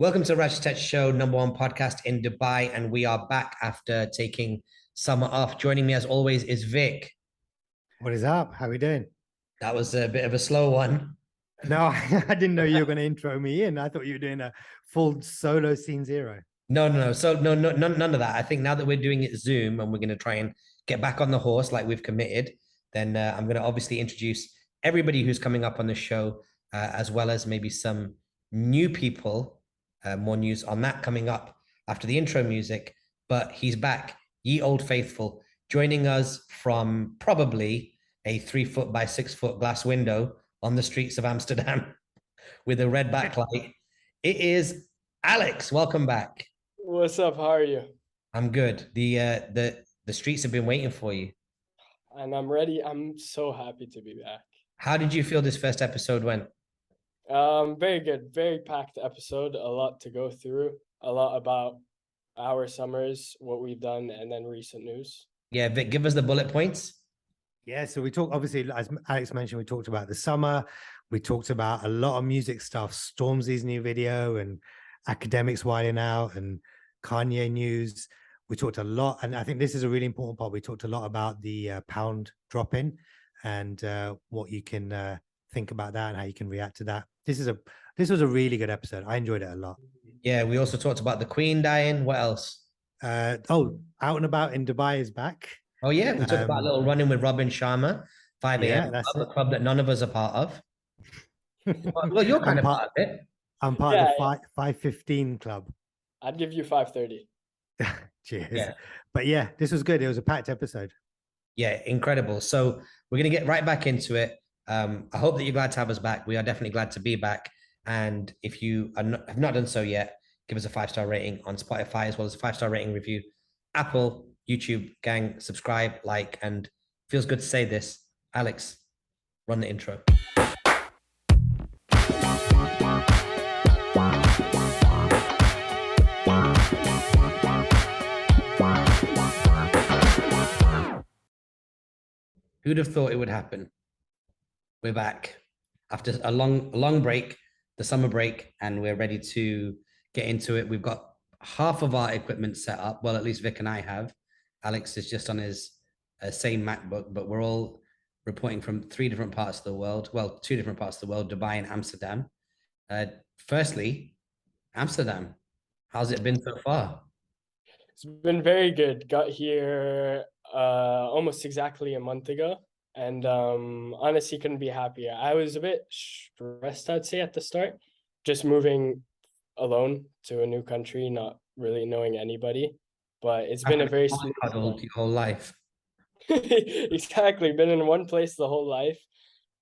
Welcome to Raj Kotecha Show, #1 podcast in Dubai, and we are back after taking summer off. Joining me as always is Vic. What is up? How are we doing? That was a bit of a slow one. No, I didn't know you were going to intro me in. I thought you were doing a full solo scene zero. No. So none of that. I think now that we're doing it Zoom and we're going to try and get back on the horse like we've committed, then I'm going to obviously introduce everybody who's coming up on the show, as well as maybe some new people. More news on that coming up after the intro music. But he's back, ye old faithful, joining us from probably a 3 foot by 6 foot glass window on the streets of Amsterdam with a red backlight. It is Alex. Welcome back. What's up? How are you? I'm good. The streets have been waiting for you. And I'm ready. I'm so happy to be back. How did you feel this first episode went? Very good. Very packed episode. A lot to go through. A lot about our summers, what we've done, and then recent news. Yeah, Vic, give us the bullet points. Yeah, so we talked, obviously, as Alex mentioned, we talked about the summer. We talked about a lot of music stuff, Stormzy's new video and AKADEMIKS wilding out and Kanye news. We talked a lot, and I think this is a really important part. We talked a lot about the pound drop-in and what you can think about that and how you can react to that. This was a really good episode. I enjoyed it a lot. Yeah, we also talked about the Queen dying. What else? Out and About in Dubai is back. Oh yeah, we talked about a little run-in with Robin Sharma, 5 a.m. That's a club that none of us are part of. Well, you're kind of part of it. I'm part of the 5:15 club. I'd give you 5:30. Cheers. Yeah. But yeah, this was good. It was a packed episode. Yeah, incredible. So we're going to get right back into it. I hope that you're glad to have us back. We are definitely glad to be back. And if you have not done so yet, give us a 5-star rating on Spotify, as well as a 5-star rating review. Apple, YouTube, gang, subscribe, like, and feels good to say this. Alex, run the intro. Who'd have thought it would happen? We're back after a long break, the summer break, and we're ready to get into it. We've got half of our equipment set up. Well, at least Vic and I have. Alex is just on his same MacBook, but we're all reporting from 3 different parts of the world. Well, 2 different parts of the world, Dubai and Amsterdam. Firstly, Amsterdam. How's it been so far? It's been very good. Got here almost exactly a month ago. And honestly, couldn't be happier. I was a bit stressed, I'd say, at the start. Just moving alone to a new country, not really knowing anybody. But it's been a very smooth your whole life. Exactly. Been in one place the whole life,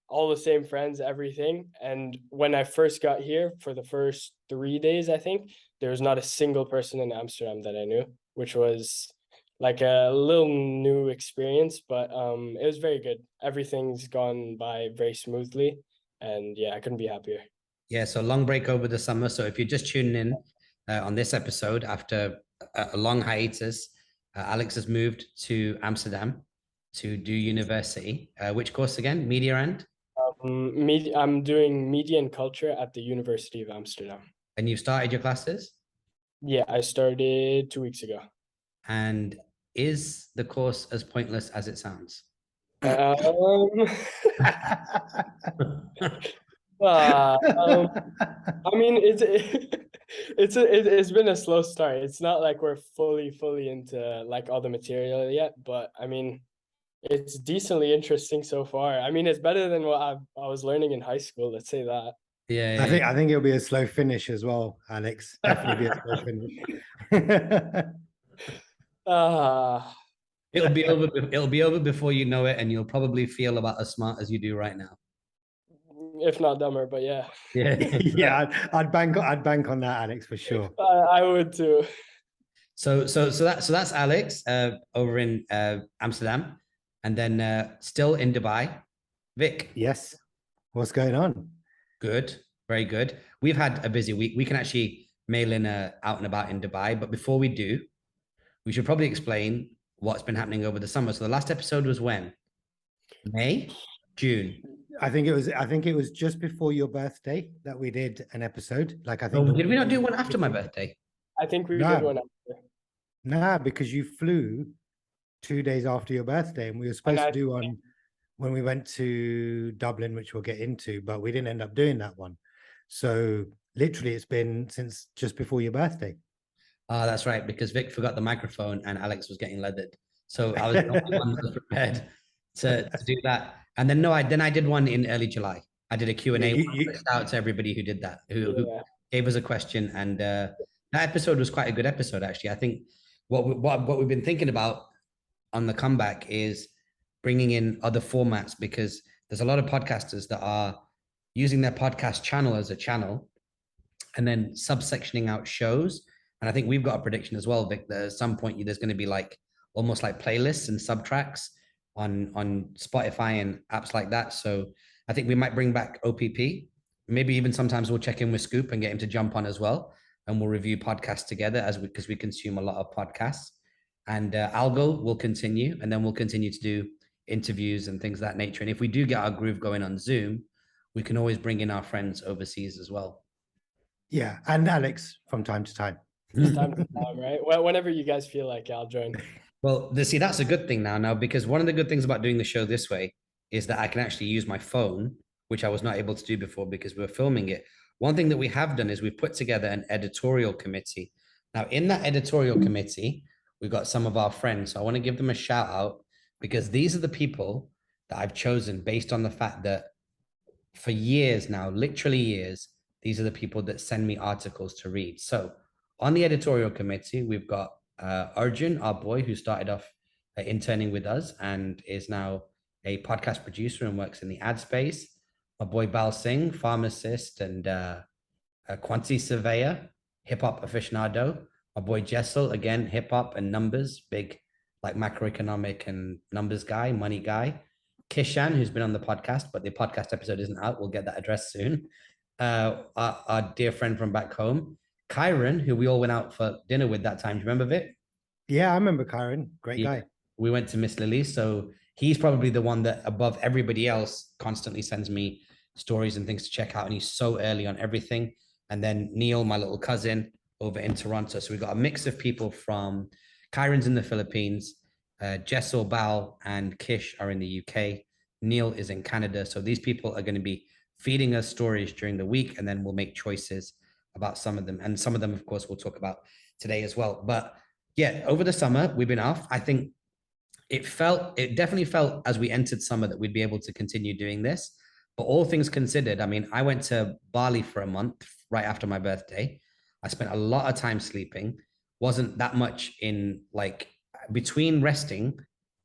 all the same friends, everything. And when I first got here, for the first 3 days, I think, there was not a single person in Amsterdam that I knew, which was like a little new experience, but it was very good. Everything's gone by very smoothly, and yeah, I couldn't be happier. Yeah, so long break over the summer. So if you're just tuning in on this episode after a long hiatus, Alex has moved to Amsterdam to do university. Which course again? Media and? I'm doing media and culture at the University of Amsterdam. And you've started your classes? Yeah, I started 2 weeks ago. And is the course as pointless as it sounds? I mean, it's been a slow start. It's not like we're fully into like all the material yet, but I mean, it's decently interesting so far. I mean, it's better than what I was learning in high school. Let's say that. Yeah. I think it'll be a slow finish as well, Alex. Definitely be a slow finish. It'll be over before you know it, and you'll probably feel about as smart as you do right now, if not dumber. But yeah, I'd bank on that, Alex, for sure. I would too. So that's Alex over in Amsterdam, and then still in Dubai. Vic. Yes. What's going on? Good, very good. We've had a busy week. We can actually mail in out and about in Dubai, but before we do, we should probably explain what's been happening over the summer. So the last episode was when? May? June? I think it was just before your birthday that we did an episode. Like I think Oh, did we not do one after my birthday? I think we did No. one after. Nah, because you flew 2 days after your birthday, and we were supposed to do one when we went to Dublin, which we'll get into, but we didn't end up doing that one. So literally, it's been since just before your birthday. Oh, that's right, because Vic forgot the microphone and Alex was getting leathered. So I was the only one that was prepared to do that. And then I did one in early July. I did a Q&A. Shout out to everybody who did that, who gave us a question. And that episode was quite a good episode, actually. I think what we've been thinking about on the comeback is bringing in other formats, because there's a lot of podcasters that are using their podcast channel as a channel and then subsectioning out shows. And I think we've got a prediction as well, Vic, that at some point there's going to be like almost like playlists and subtracks on Spotify and apps like that. So I think we might bring back OPP. Maybe even sometimes we'll check in with Scoop and get him to jump on as well, and we'll review podcasts together because we consume a lot of podcasts. And Algo will continue, and then we'll continue to do interviews and things of that nature. And if we do get our groove going on Zoom, we can always bring in our friends overseas as well. Yeah, and Alex from time to time. Time to time, right? Well, whenever you guys feel like, I'll join. Well, see, that's a good thing now, because one of the good things about doing the show this way is that I can actually use my phone, which I was not able to do before because we were filming it. One thing that we have done is we've put together an editorial committee. Now, in that editorial committee, we've got some of our friends. So I want to give them a shout out, because these are the people that I've chosen based on the fact that for years now, literally years, these are the people that send me articles to read. So on the editorial committee, we've got Arjun, our boy, who started off interning with us and is now a podcast producer and works in the ad space. My boy Bal Singh, pharmacist and a quantity surveyor, hip hop aficionado. My boy Jessel, again, hip hop and numbers, big like macroeconomic and numbers guy, money guy. Kishan, who's been on the podcast, but the podcast episode isn't out. We'll get that addressed soon. Our dear friend from back home, Kyron, who we all went out for dinner with that time. Do you remember Vic? Yeah, I remember Kyron. Great guy. We went to Miss Lily. So he's probably the one that above everybody else constantly sends me stories and things to check out. And he's so early on everything. And then Neil, my little cousin, over in Toronto. So we've got a mix of people from Kyron's in the Philippines, Jessel, Bal, and Kish are in the UK. Neil is in Canada. So these people are going to be feeding us stories during the week, and then we'll make choices about some of them. And some of them, of course, we'll talk about today as well. But yeah, over the summer, we've been off. I think it definitely felt as we entered summer that we'd be able to continue doing this. But all things considered, I mean, I went to Bali for a month right after my birthday. I spent a lot of time sleeping, wasn't that much in like between resting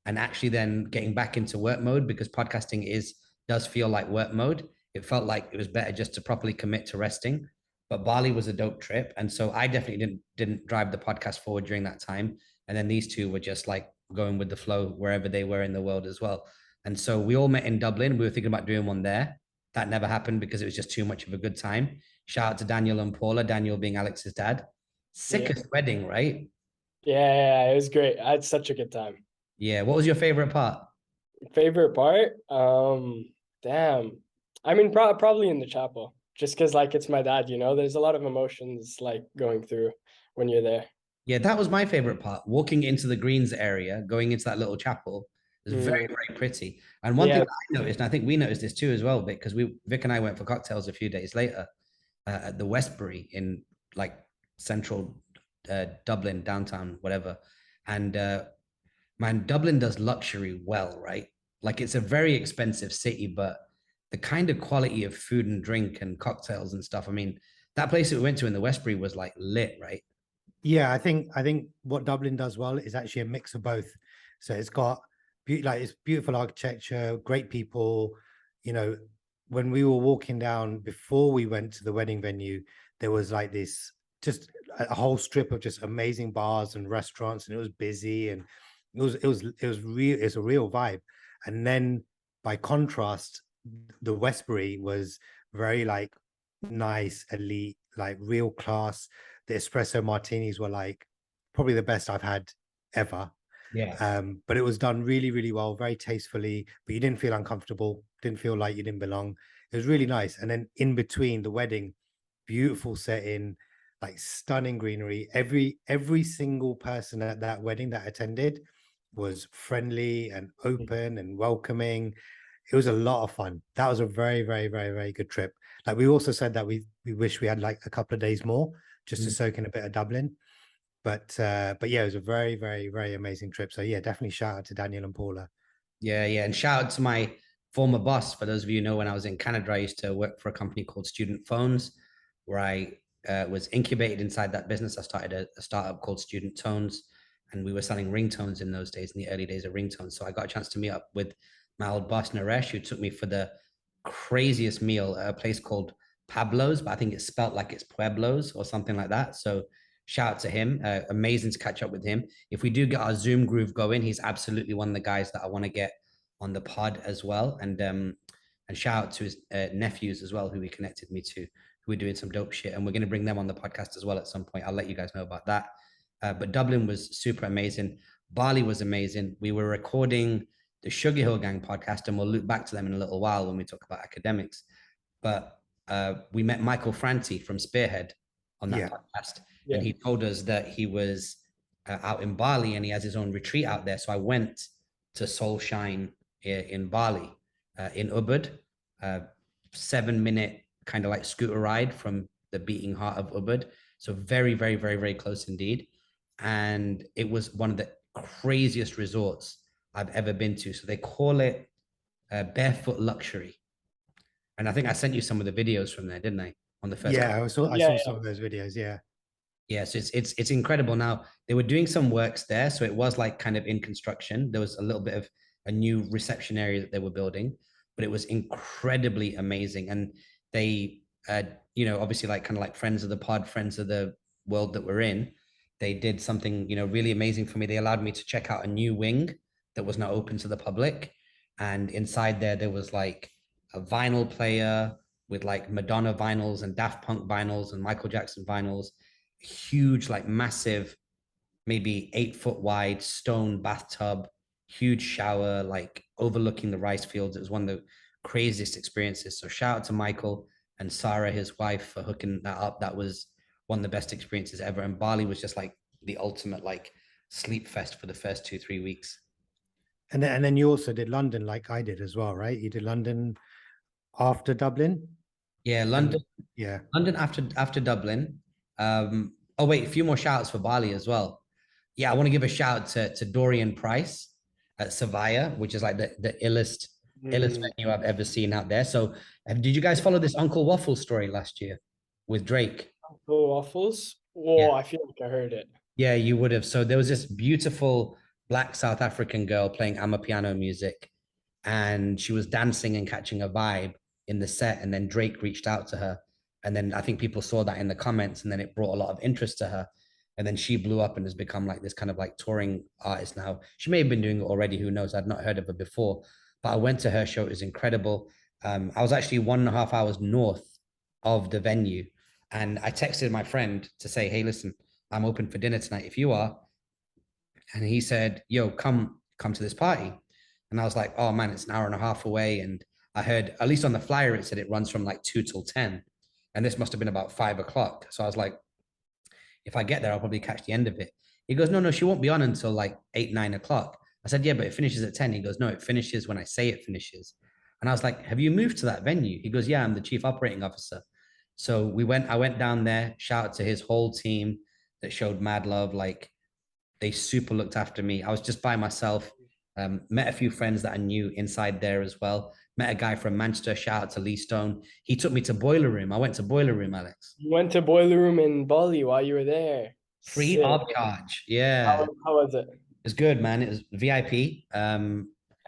and actually then getting back into work mode, because podcasting does feel like work mode. It felt like it was better just to properly commit to resting. But Bali was a dope trip. And so I definitely didn't drive the podcast forward during that time. And then these two were just like going with the flow wherever they were in the world as well. And so we all met in Dublin. We were thinking about doing one there. That never happened because it was just too much of a good time. Shout out to Daniel and Paula, Daniel being Alex's dad. Sickest wedding, right? Yeah, it was great. I had such a good time. Yeah. What was your favorite part? Favorite part? Damn. I mean, probably in the chapel, just because like it's my dad, you know, there's a lot of emotions like going through when you're there. Yeah, that was my favorite part. Walking into the greens area, going into that little chapel, is very, very pretty. And one thing I noticed, and I think we noticed this too as well, Vic, because Vic and I went for cocktails a few days later at the Westbury in like central Dublin, downtown, whatever. And man, Dublin does luxury well, right? Like it's a very expensive city, but the kind of quality of food and drink and cocktails and stuff. I mean, that place that we went to in the Westbury was like lit, right? Yeah, I think what Dublin does well is actually a mix of both. So it's got it's beautiful architecture, great people. You know, when we were walking down before we went to the wedding venue, there was like this just a whole strip of just amazing bars and restaurants, and it was busy, and it's a real vibe. And then by contrast, the Westbury was very like nice, elite, like real class. The espresso martinis were like probably the best I've had ever. Yeah. But it was done really, really well, very tastefully, but you didn't feel uncomfortable, didn't feel like you didn't belong. It was really nice. And then in between the wedding, beautiful setting, like stunning greenery. Every single person at that wedding that attended was friendly and open and welcoming. It was a lot of fun. That was a very, very, very, very good trip. Like we also said that we wish we had like a couple of days more just to soak in a bit of Dublin. But yeah, it was a very, very, very amazing trip. So yeah, definitely shout out to Daniel and Paula. Yeah, yeah. And shout out to my former boss. For those of you who know, when I was in Canada, I used to work for a company called Student Phones, where I was incubated inside that business. I started a startup called Student Tones, and we were selling ringtones in those days, in the early days of ringtones. So I got a chance to meet up with my old boss, Naresh, who took me for the craziest meal at a place called Pablo's, but I think it's spelt like it's Pueblos or something like that. So shout out to him. Amazing to catch up with him. If we do get our Zoom groove going, he's absolutely one of the guys that I want to get on the pod as well. And shout out to his nephews as well, who he connected me to, who are doing some dope shit. And we're going to bring them on the podcast as well at some point. I'll let you guys know about that. But Dublin was super amazing. Bali was amazing. We were recording the Sugar Hill Gang podcast, and we'll loop back to them in a little while when we talk about AKADEMIKS. But we met Michael Franti from Spearhead on that podcast. Yeah. And he told us that he was out in Bali and he has his own retreat out there. So I went to Soul Shine in Bali, in Ubud, 7-minute kind of like scooter ride from the beating heart of Ubud. So very, very, very, very close indeed. And it was one of the craziest resorts I've ever been to. So they call it Barefoot Luxury. And I think I sent you some of the videos from there, didn't I? On the first. Yeah, I saw some of those videos. Yeah. Yeah, so it's incredible. Now they were doing some works there, so it was like kind of in construction. There was a little bit of a new reception area that they were building, but it was incredibly amazing. And they, obviously like kind of like friends of the pod, friends of the world that we're in, they did something, really amazing for me. They allowed me to check out a new wing that was not open to the public, and inside there was like a vinyl player with like Madonna vinyls and Daft Punk vinyls and Michael Jackson vinyls. Huge, like massive, maybe 8-foot wide stone bathtub, huge shower, like overlooking the rice fields. It was one of the craziest experiences. So shout out to Michael and Sarah, his wife, for hooking that up. That was one of the best experiences ever. And Bali was just like the ultimate like sleep fest for the first 2-3 weeks. And then you also did London like I did as well, right? You did London after Dublin? Yeah, London. Yeah. London after Dublin. Oh wait, a few more shouts for Bali as well. Yeah, I want to give a shout to Dorian Price at Savaya, which is like the illest venue I've ever seen out there. So did you guys follow this Uncle Waffle story last year with Drake? Uncle Waffles? Oh, yeah. I feel like I heard it. Yeah, you would have. So there was this beautiful Black South African girl playing amapiano music, and she was dancing and catching a vibe in the set. And then Drake reached out to her. And then I think people saw that in the comments, and then it brought a lot of interest to her. And then she blew up and has become like this kind of like touring artist now. She may have been doing it already, who knows? I'd not heard of her before, but I went to her show. It was incredible. I was actually 1.5 hours north of the venue, and I texted my friend to say, hey, listen, I'm open for dinner tonight if you are. And he said, yo, come to this party. And I was like, oh man, it's an hour and a half away. And I heard, at least on the flyer, it said it runs from like 2 till 10. And this must have been about 5 o'clock. So I was like, if I get there, I'll probably catch the end of it. He goes, no, she won't be on until like 8, 9 o'clock. I said, yeah, but it finishes at 10. He goes, no, it finishes when I say it finishes. And I was like, have you moved to that venue? He goes, yeah, I'm the chief operating officer. So I went down there, shout out to his whole team that showed mad love. Like they super looked after me. I was just by myself, met a few friends that I knew inside there as well. Met a guy from Manchester, shout out to Lee Stone. He took me to Boiler Room. I went to Boiler Room, Alex. You went to Boiler Room in Bali while you were there. Free of charge. Yeah. How was it? It was good, man. It was VIP.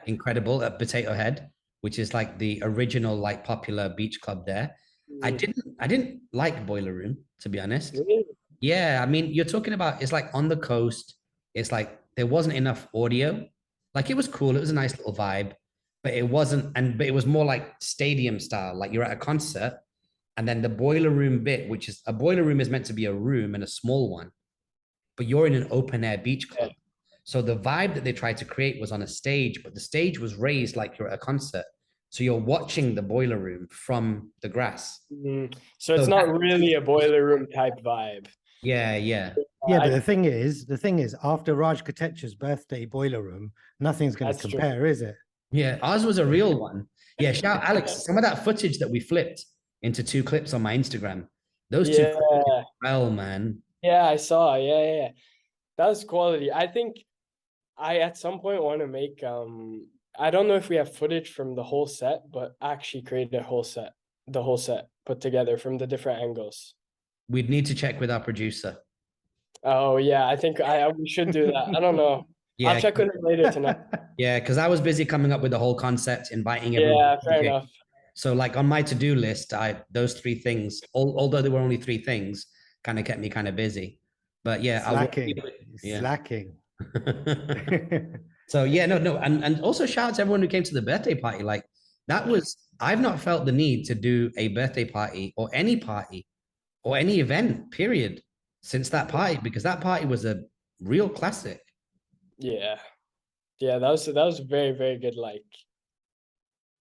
Incredible at Potato Head, which is like the original, like popular beach club there. I didn't like Boiler Room, to be honest. Really? Yeah, I mean, you're talking about, it's like on the coast. It's like there wasn't enough audio. Like it was cool. It was a nice little vibe, but it wasn't, but it was more like stadium style. Like you're at a concert, and then the Boiler Room bit, which is a Boiler Room is meant to be a room and a small one, but you're in an open air beach club. So the vibe that they tried to create was on a stage, but the stage was raised like you're at a concert. So you're watching the boiler room from the grass. So it's So not that, really a boiler room type vibe. yeah, yeah. Yeah, but I- the thing is, after Raj Kotecha's birthday boiler room, nothing's going to That's true. compare, is it? Yeah, ours was a real one. Yeah, shout Alex. Some of that footage that we flipped into 2 clips on my Instagram, those two, Yeah, well, man. yeah, I saw. Yeah. That was quality. I think I at some point want to make I don't know if we have footage from the whole set, but actually create the whole set put together from the different angles. We'd need to check with our producer. Oh yeah, I think we should do that. I don't know. I'll Yeah, check with him later tonight. yeah, because I was busy coming up with the whole concept, inviting everyone. Yeah, fair enough. So, like on my to-do list, those 3 things, although there were only 3 things, kind of kept me kind of busy. But yeah, Slacking, yeah. slacking. So yeah, no, and also shout out to everyone who came to the birthday party. Like that was, I've not felt the need to do a birthday party or any event, period, since that party, because that party was a real classic. Yeah, that was very, very good. Like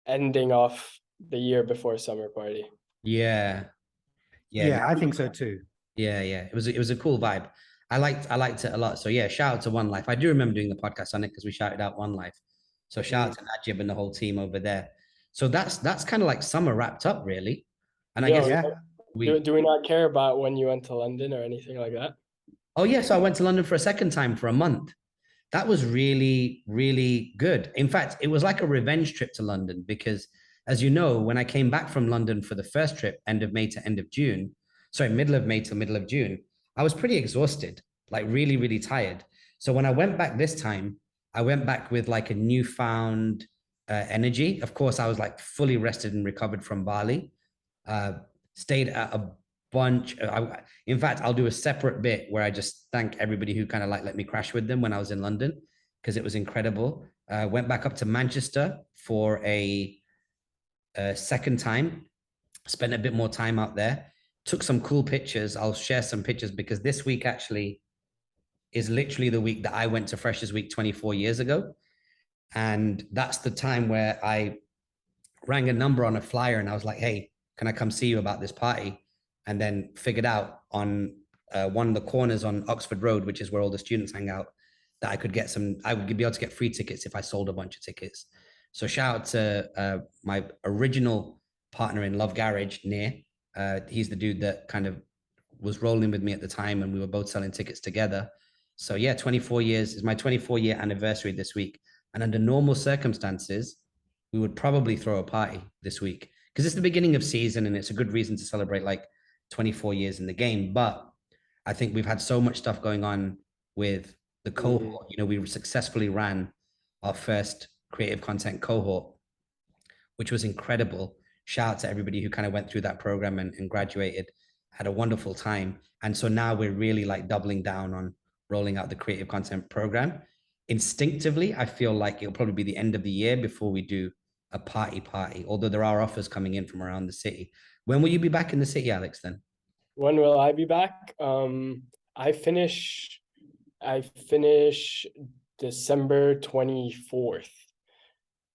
ending off the year before summer party. Yeah, Yeah, I think so too. yeah. It was a cool vibe. I liked it a lot. So yeah, shout out to One Life. I do remember doing the podcast on it because we shouted out One Life. So shout out to Najib and the whole team over there. So that's kind of like summer wrapped up, really. And I Yo, guess Yeah. do we not care about when you went to London or anything like that? oh yeah, so I went to London for a second time for a month. That was really, really good. In fact, it was like a revenge trip to London because, as you know, when I came back from London for the first trip, end of May to end of June, sorry, middle of May to middle of June, I was pretty exhausted, like really, really tired. So when I went back this time, I went back with like a newfound energy. Of course, I was like fully rested and recovered from Bali. Uh, Stayed at a bunch. In fact, I'll do a separate bit where I just thank everybody who kind of like let me crash with them when I was in London because it was incredible. Went back up to Manchester for a second time. Spent a bit more time out there. Took some cool pictures. I'll share some pictures because this week actually is literally the week that I went to Freshers Week 24 years ago. And that's the time where I rang a number on a flyer and I was like, hey, can I come see you about this party? And then figured out on one of the corners on Oxford Road, which is where all the students hang out, that I would be able to get free tickets if I sold a bunch of tickets. So shout out to my original partner in Love Garage, Near. He's the dude that kind of was rolling with me at the time and we were both selling tickets together. So yeah, 24 years is my 24-year anniversary this week. And under normal circumstances, we would probably throw a party this week because it's the beginning of season and it's a good reason to celebrate like 24 years in the game. But I think we've had so much stuff going on with the cohort. You know, we successfully ran our first creative content cohort, which was incredible. Shout out to everybody who kind of went through that program and graduated, had a wonderful time. And so now we're really like doubling down on rolling out the creative content program. Instinctively, I feel like it'll probably be the end of the year before we do a party, although there are offers coming in from around the city. When will you be back in the city, Alex, then? When will I be back? I finish December 24th.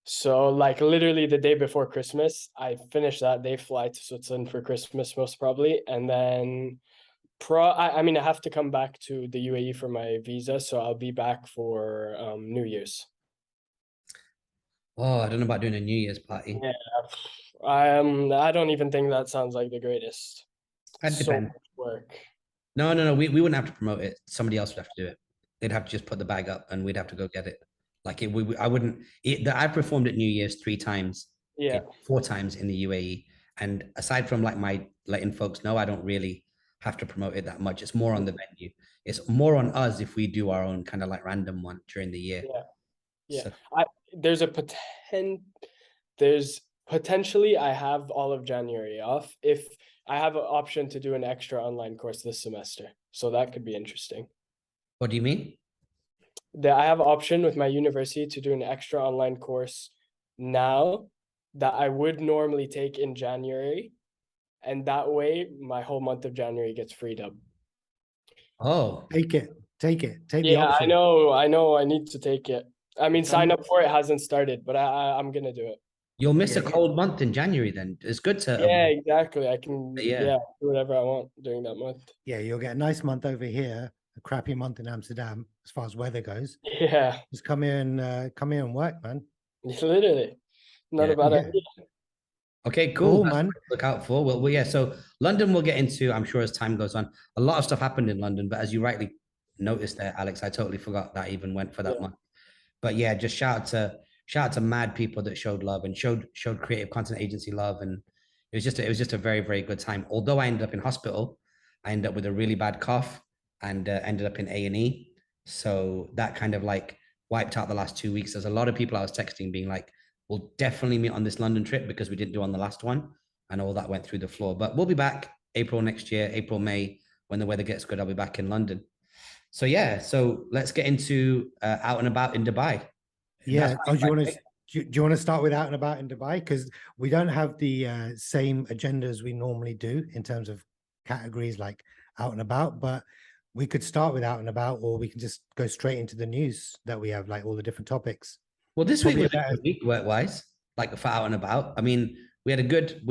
So like literally the day before Christmas, I finish that day, fly to Switzerland for Christmas most probably, and then I mean I have to come back to the UAE for my visa, so I'll be back for New Year's. Oh, I don't know about doing a New Year's party. Yeah, I don't even think that sounds like the greatest. That So depends. much work. No. We wouldn't have to promote it. Somebody else would have to do it. They'd have to just put the bag up and we'd have to go get it. Like I wouldn't. I performed at New Year's 3 times, Yeah, 4 times in the UAE, and aside from like my letting folks know, I don't really have to promote it that much. It's more on the venue. It's more on us if we do our own kind of like random one during the year. yeah. So, There's potentially I have all of January off if I have an option to do an extra online course this semester. So that could be interesting. what do you mean? That I have an option with my university to do an extra online course now that I would normally take in January. And that way my whole month of January gets freed up. Oh, Take it. Take it. Take the Yeah, option. I know I need to take it. I mean, sign up for it hasn't started, but I'm gonna do it. You'll miss Yeah, a cold month in January then. It's good to Yeah, exactly. I can yeah. do whatever I want during that month. Yeah, you'll get a nice month over here, a crappy month in Amsterdam as far as weather goes. Yeah, Just come here and work, man. literally. Not Yeah. a bad Yeah. idea. Okay, cool. Cool, That's man. what to look out for. Well, yeah. So London, we'll get into, I'm sure, as time goes on. A lot of stuff happened in London, but as you rightly noticed there, Alex, I totally forgot that even went for that Yeah. month. But yeah, just shout out to mad people that showed love and showed creative content agency love, and it was just a very very good time. Although I ended up in hospital, I ended up with a really bad cough and ended up in A&E. So that kind of like wiped out the last 2 weeks. There's a lot of people I was texting being like, we'll definitely meet on this London trip because we didn't do on the last one, and all that went through the floor. But we'll be back April next year, April, May, when the weather gets good. I'll be back in London. So yeah, so let's get into out and about in Dubai. Yeah. Oh, do you want to start with out and about in Dubai? Because we don't have the same agenda as we normally do in terms of categories like out and about, but we could start with out and about, or we can just go straight into the news that we have, like all the different topics. Well, this week Probably was a a better. good week work-wise, like for out and about. I mean, a good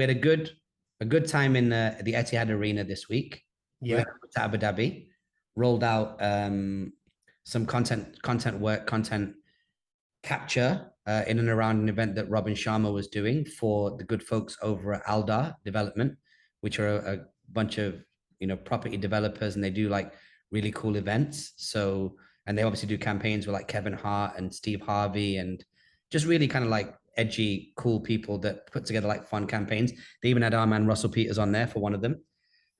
time in the Etihad Arena this week. We Yeah. went over to Abu Dhabi, rolled out some content capture in and around an event that Robin Sharma was doing for the good folks over at Aldar Development, which are a bunch of property developers, and they do like really cool events. So, and they obviously do campaigns with like Kevin Hart and Steve Harvey, and just really kind of like edgy, cool people that put together like fun campaigns. They even had our man Russell Peters on there for one of them.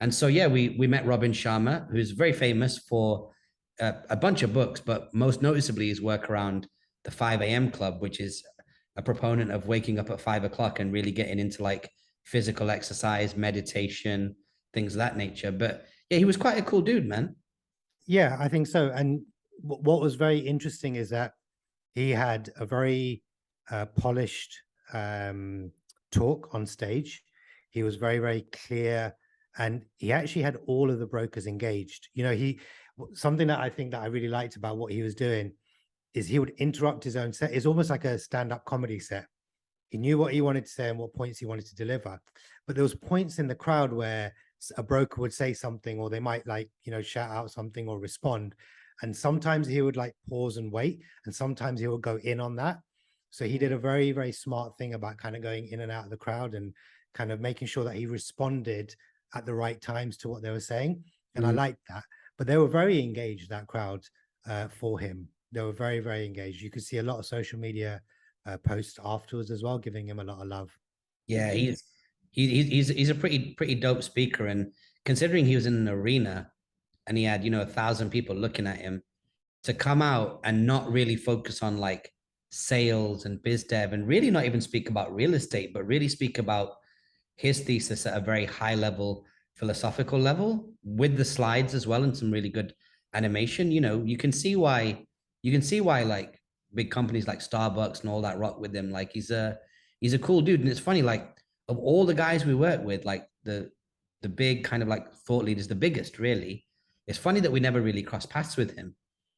And so, yeah, we met Robin Sharma, who's very famous for a bunch of books, but most noticeably his work around the 5 a.m. club, which is a proponent of waking up at 5 o'clock and really getting into like physical exercise, meditation, things of that nature. But yeah, he was quite a cool dude, man. Yeah, I think so. And what was very interesting is that he had a very polished talk on stage. He was very, very clear, and he actually had all of the brokers engaged. Something that I think that I really liked about what he was doing is he would interrupt his own set. It's almost like a stand-up comedy set. He knew what he wanted to say and what points he wanted to deliver, but there was points in the crowd where a broker would say something, or they might like shout out something or respond, and sometimes he would like pause and wait, and sometimes he would go in on that. So he did a very, very smart thing about kind of going in and out of the crowd and kind of making sure that he responded at the right times to what they were saying. And I liked that. But they were very engaged, that crowd, for him. They were very, very engaged. You could see a lot of social media posts afterwards as well, giving him a lot of love. Yeah, he's a pretty dope speaker, and considering he was in an arena and he had 1,000 people looking at him, to come out and not really focus on like sales and biz dev, and really not even speak about real estate, but really speak about his thesis at a very high level, philosophical level, with the slides as well and some really good animation. You can see why like big companies like Starbucks and all that rock with him. Like he's a cool dude. And it's funny, like of all the guys we work with, like the big kind of like thought leaders, the biggest really. It's funny that we never really crossed paths with him.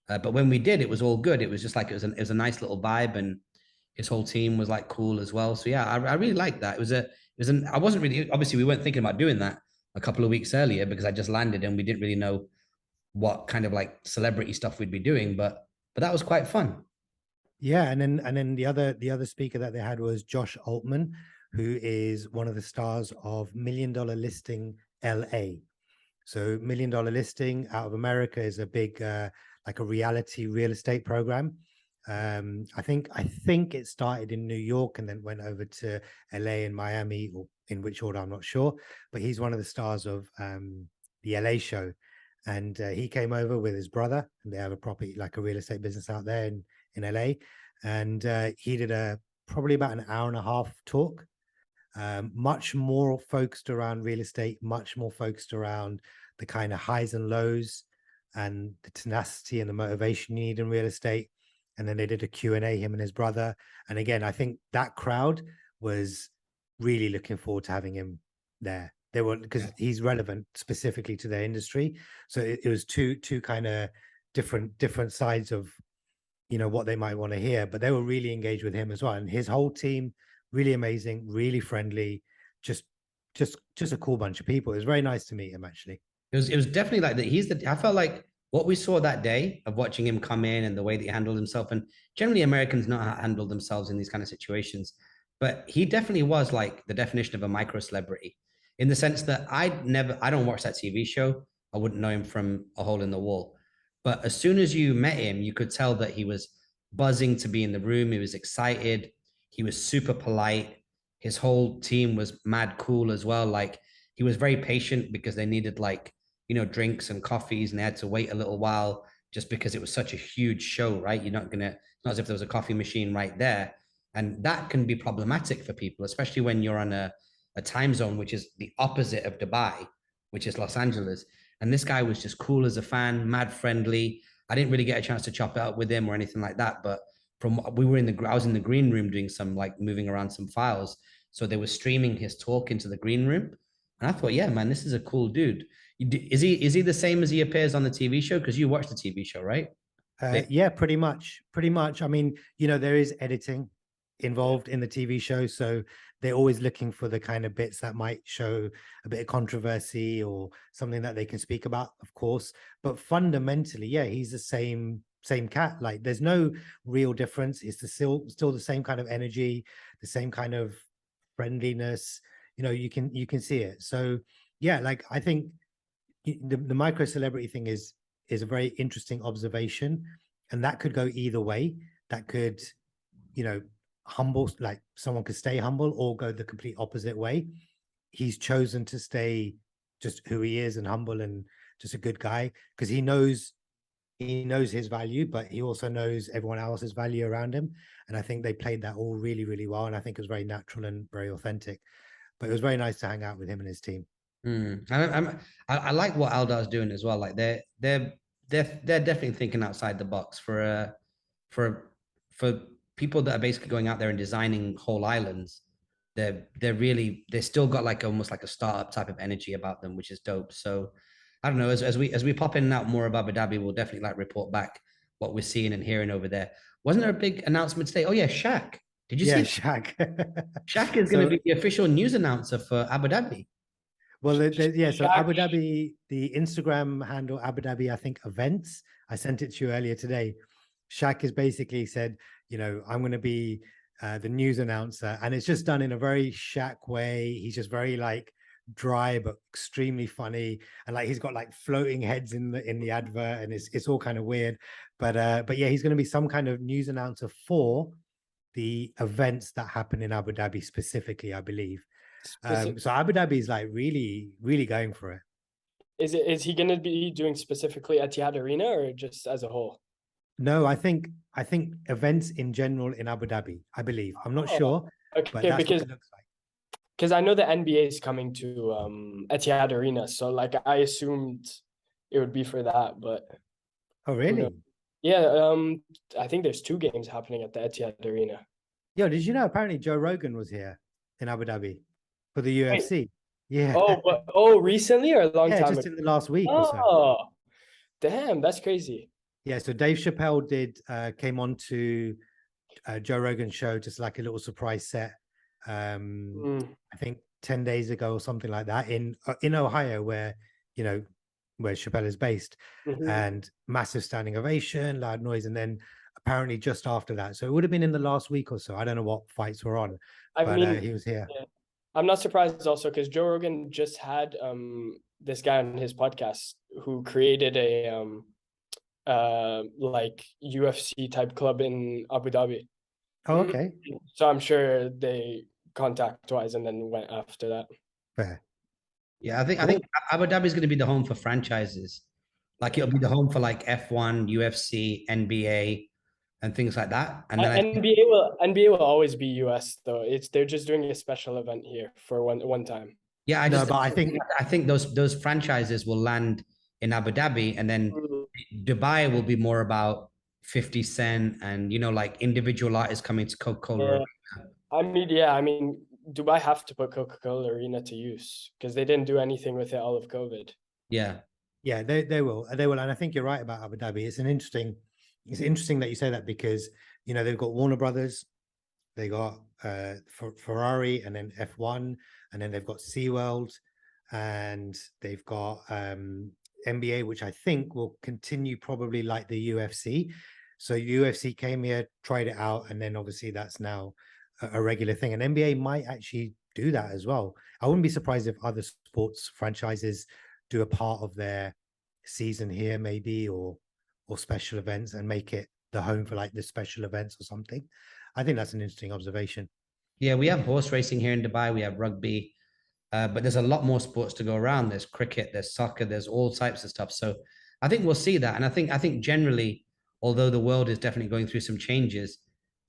But when we did, it was all good. It was just like it was a nice little vibe, and his whole team was like cool as well. So yeah, I really liked that. I wasn't really, obviously we weren't thinking about doing that a couple of weeks earlier because I just landed and we didn't really know what kind of like celebrity stuff we'd be doing, but that was quite fun. Yeah, and then the other speaker that they had was Josh Altman, who is one of the stars of $1 Million Listing LA. So $1 Million Listing out of America is a big like a reality real estate program. I think it started in New York and then went over to LA and Miami, or in which order I'm not sure. But he's one of the stars of the LA show, and he came over with his brother, and they have a property like a real estate business out there in LA, and he did probably about an hour and a half talk, much more focused around real estate, much more focused around the kind of highs and lows and the tenacity and the motivation you need in real estate. And then they did a Q&A, him and his brother. And again, I think that crowd was really looking forward to having him there. They were, because he's relevant specifically to their industry. So it was two kind of different sides of, you know, what they might want to hear, but they were really engaged with him as well. And his whole team, really amazing, really friendly, just a cool bunch of people. It was very nice to meet him, actually. It was definitely like that. I felt like what we saw that day of watching him come in and the way that he handled himself, and generally Americans know how to handle themselves in these kind of situations. But he definitely was like the definition of a micro celebrity in the sense that I don't watch that TV show. I wouldn't know him from a hole in the wall. But as soon as you met him, you could tell that he was buzzing to be in the room. He was excited. He was super polite. His whole team was mad cool as well. Like he was very patient because they needed like, you know, drinks and coffees and they had to wait a little while just because it was such a huge show, right? You're not gonna, it's not as if there was a coffee machine right there. And that can be problematic for people, especially when you're on a time zone, which is the opposite of Dubai, which is Los Angeles. And this guy was just cool as a fan, mad friendly. I didn't really get a chance to chop it up with him or anything like that. But I was in the green room doing some like moving around some files. So they were streaming his talk into the green room. And I thought, yeah, man, this is a cool dude. Is he the same as he appears on the TV show? Because you watched the TV show, right? Yeah, pretty much. Pretty much. I mean, you know, there is editing involved in the TV show. So they're always looking for the kind of bits that might show a bit of controversy or something that they can speak about, of course. But fundamentally, yeah, he's the same cat. Like there's no real difference. It's still the same kind of energy, the same kind of friendliness. You know, you can see it. So yeah, like I think the micro celebrity thing is a very interesting observation, and that could go either way. That could, you know, humble, like someone could stay humble or go the complete opposite way. He's chosen to stay just who he is and humble and just a good guy because he knows his value, but he also knows everyone else's value around him. And I think they played that all really, really well. And I think it was very natural and very authentic. But it was very nice to hang out with him and his team. I like what Aldar's doing as well. Like they're definitely thinking outside the box for people that are basically going out there and designing whole islands. They still got like almost like a startup type of energy about them, which is dope. So I don't know, as we pop in and out more of Abu Dhabi, we'll definitely like report back what we're seeing and hearing over there. Wasn't there a big announcement today? Oh yeah, Shaq. Did you see Shaq? Shaq is going to be the official news announcer for Abu Dhabi. Well, yeah. So Abu Dhabi, the Instagram handle Abu Dhabi, I think events. I sent it to you earlier today. Shaq has basically said, you know, I'm going to be the news announcer, and it's just done in a very Shaq way. He's just very like dry but extremely funny, and like he's got like floating heads in the advert, and it's all kind of weird. But yeah, he's going to be some kind of news announcer for the events that happen in Abu Dhabi specifically, I believe. So Abu Dhabi is like really, really going for it. Is he going to be doing specifically Etihad Arena or just as a whole? No, I think events in general in Abu Dhabi, I believe. I'm not sure, okay, but that's because what it looks like. Because I know the NBA is coming to Etihad Arena, so like I assumed it would be for that, but oh really? Yeah, I think there's 2 games happening at the Etihad Arena. Yo, did you know apparently Joe Rogan was here in Abu Dhabi for the UFC? Wait. Yeah. Oh, recently or a long time just ago? in the last week or so. Oh, damn, that's crazy. Yeah, so Dave Chappelle came on to Joe Rogan's show, just like a little surprise set. I think 10 days ago or something like that in Ohio, where Chappelle is based, and massive standing ovation, loud noise, and then apparently just after that, so it would have been in the last week or so. I don't know what fights were on, but he was here. Yeah. I'm not surprised also because Joe Rogan just had this guy on his podcast who created a like UFC type club in Abu Dhabi. Oh, okay. So I'm sure they contact twice and then went after that. Fair. Yeah, I think Abu Dhabi is going to be the home for franchises. Like it'll be the home for like F1, UFC, NBA, and things like that. And then NBA will always be US though. They're just doing a special event here for one time. Yeah, I think those franchises will land in Abu Dhabi, and then Dubai will be more about 50 Cent and like individual artists coming to Coca-Cola. Yeah. I mean, Dubai have to put Coca-Cola Arena to use because they didn't do anything with it all of COVID. Yeah. Yeah, they will. They will. And I think you're right about Abu Dhabi. It's interesting that you say that because, you know, they've got Warner Brothers, they got Ferrari, and then F1, and then they've got SeaWorld, and they've got NBA, which I think will continue probably like the UFC. So UFC came here, tried it out, and then obviously that's now a regular thing. And NBA might actually do that as well. I wouldn't be surprised if other sports franchises do a part of their season here, maybe, or special events, and make it the home for like the special events or something. I think that's an interesting observation. Yeah, we have horse racing here in Dubai. We have rugby, but there's a lot more sports to go around. There's cricket, there's soccer, there's all types of stuff. So I think we'll see that. And I think generally, although the world is definitely going through some changes,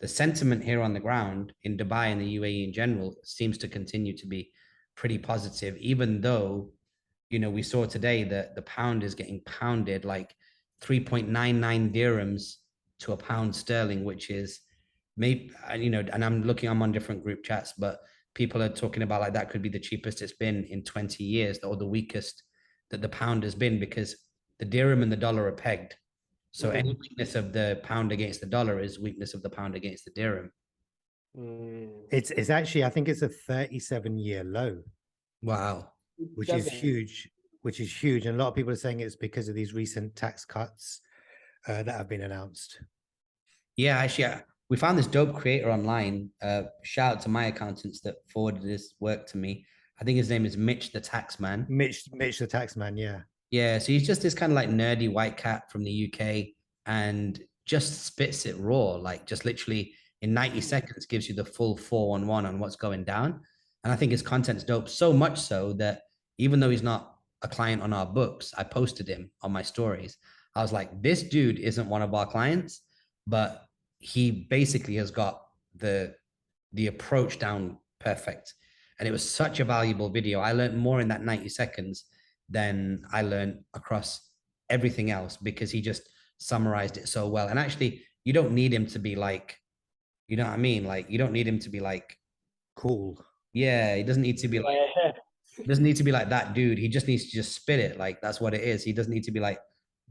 the sentiment here on the ground in Dubai and the UAE in general seems to continue to be pretty positive, even though, you know, we saw today that the pound is getting pounded like 3.99 dirhams to a pound sterling, which is maybe, you know, and I'm on different group chats, but people are talking about like that could be the cheapest it's been in 20 years or the weakest that the pound has been, because the dirham and the dollar are pegged. So any weakness of the pound against the dollar is weakness of the pound against the dirham. It's actually, I think it's a 37-year low. Wow. Which is huge, and a lot of people are saying it's because of these recent tax cuts that have been announced. Yeah, actually, we found this dope creator online. Shout out to my accountants that forwarded this work to me. I think his name is Mitch the Taxman. Mitch the Taxman, yeah. Yeah, so he's just this kind of like nerdy white cat from the UK and just spits it raw, like just literally in 90 seconds gives you the full 411 on what's going down. And I think his content's dope, so much so that even though he's not a client on our books, I posted him on my stories. I was like, this dude isn't one of our clients, but he basically has got the approach down perfect. And it was such a valuable video. I learned more in that 90 seconds than I learned across everything else, because he just summarized it so well. And actually, you don't need him to be like, you know what I mean? Like, you don't need him to be like cool. Yeah, he doesn't need to be like doesn't need to be like that dude. He just needs to just spit it. Like that's what it is. He doesn't need to be like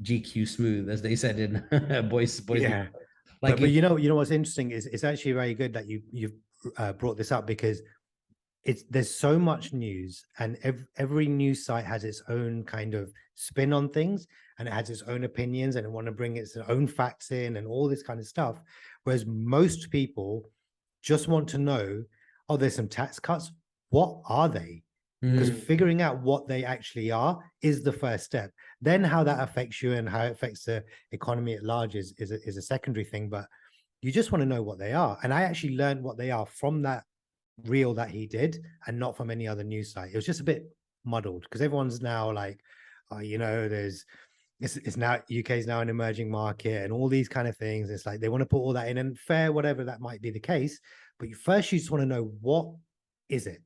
GQ smooth, as they said in boys. Yeah. Like, but you know what's interesting is it's actually very good that you've brought this up, because there's so much news, and every news site has its own kind of spin on things, and it has its own opinions, and it want to bring its own facts in and all this kind of stuff. Whereas most people just want to know, oh, there's some tax cuts. What are they? Because figuring out what they actually are is the first step. Then how that affects you and how it affects the economy at large is a secondary thing. But you just want to know what they are. And I actually learned what they are from that reel that he did, and not from any other news site. It was just a bit muddled because everyone's now like, you know, it's now UK is now an emerging market and all these kind of things. It's like they want to put all that in, and fair, whatever that might be the case. But first, you just want to know, what is it?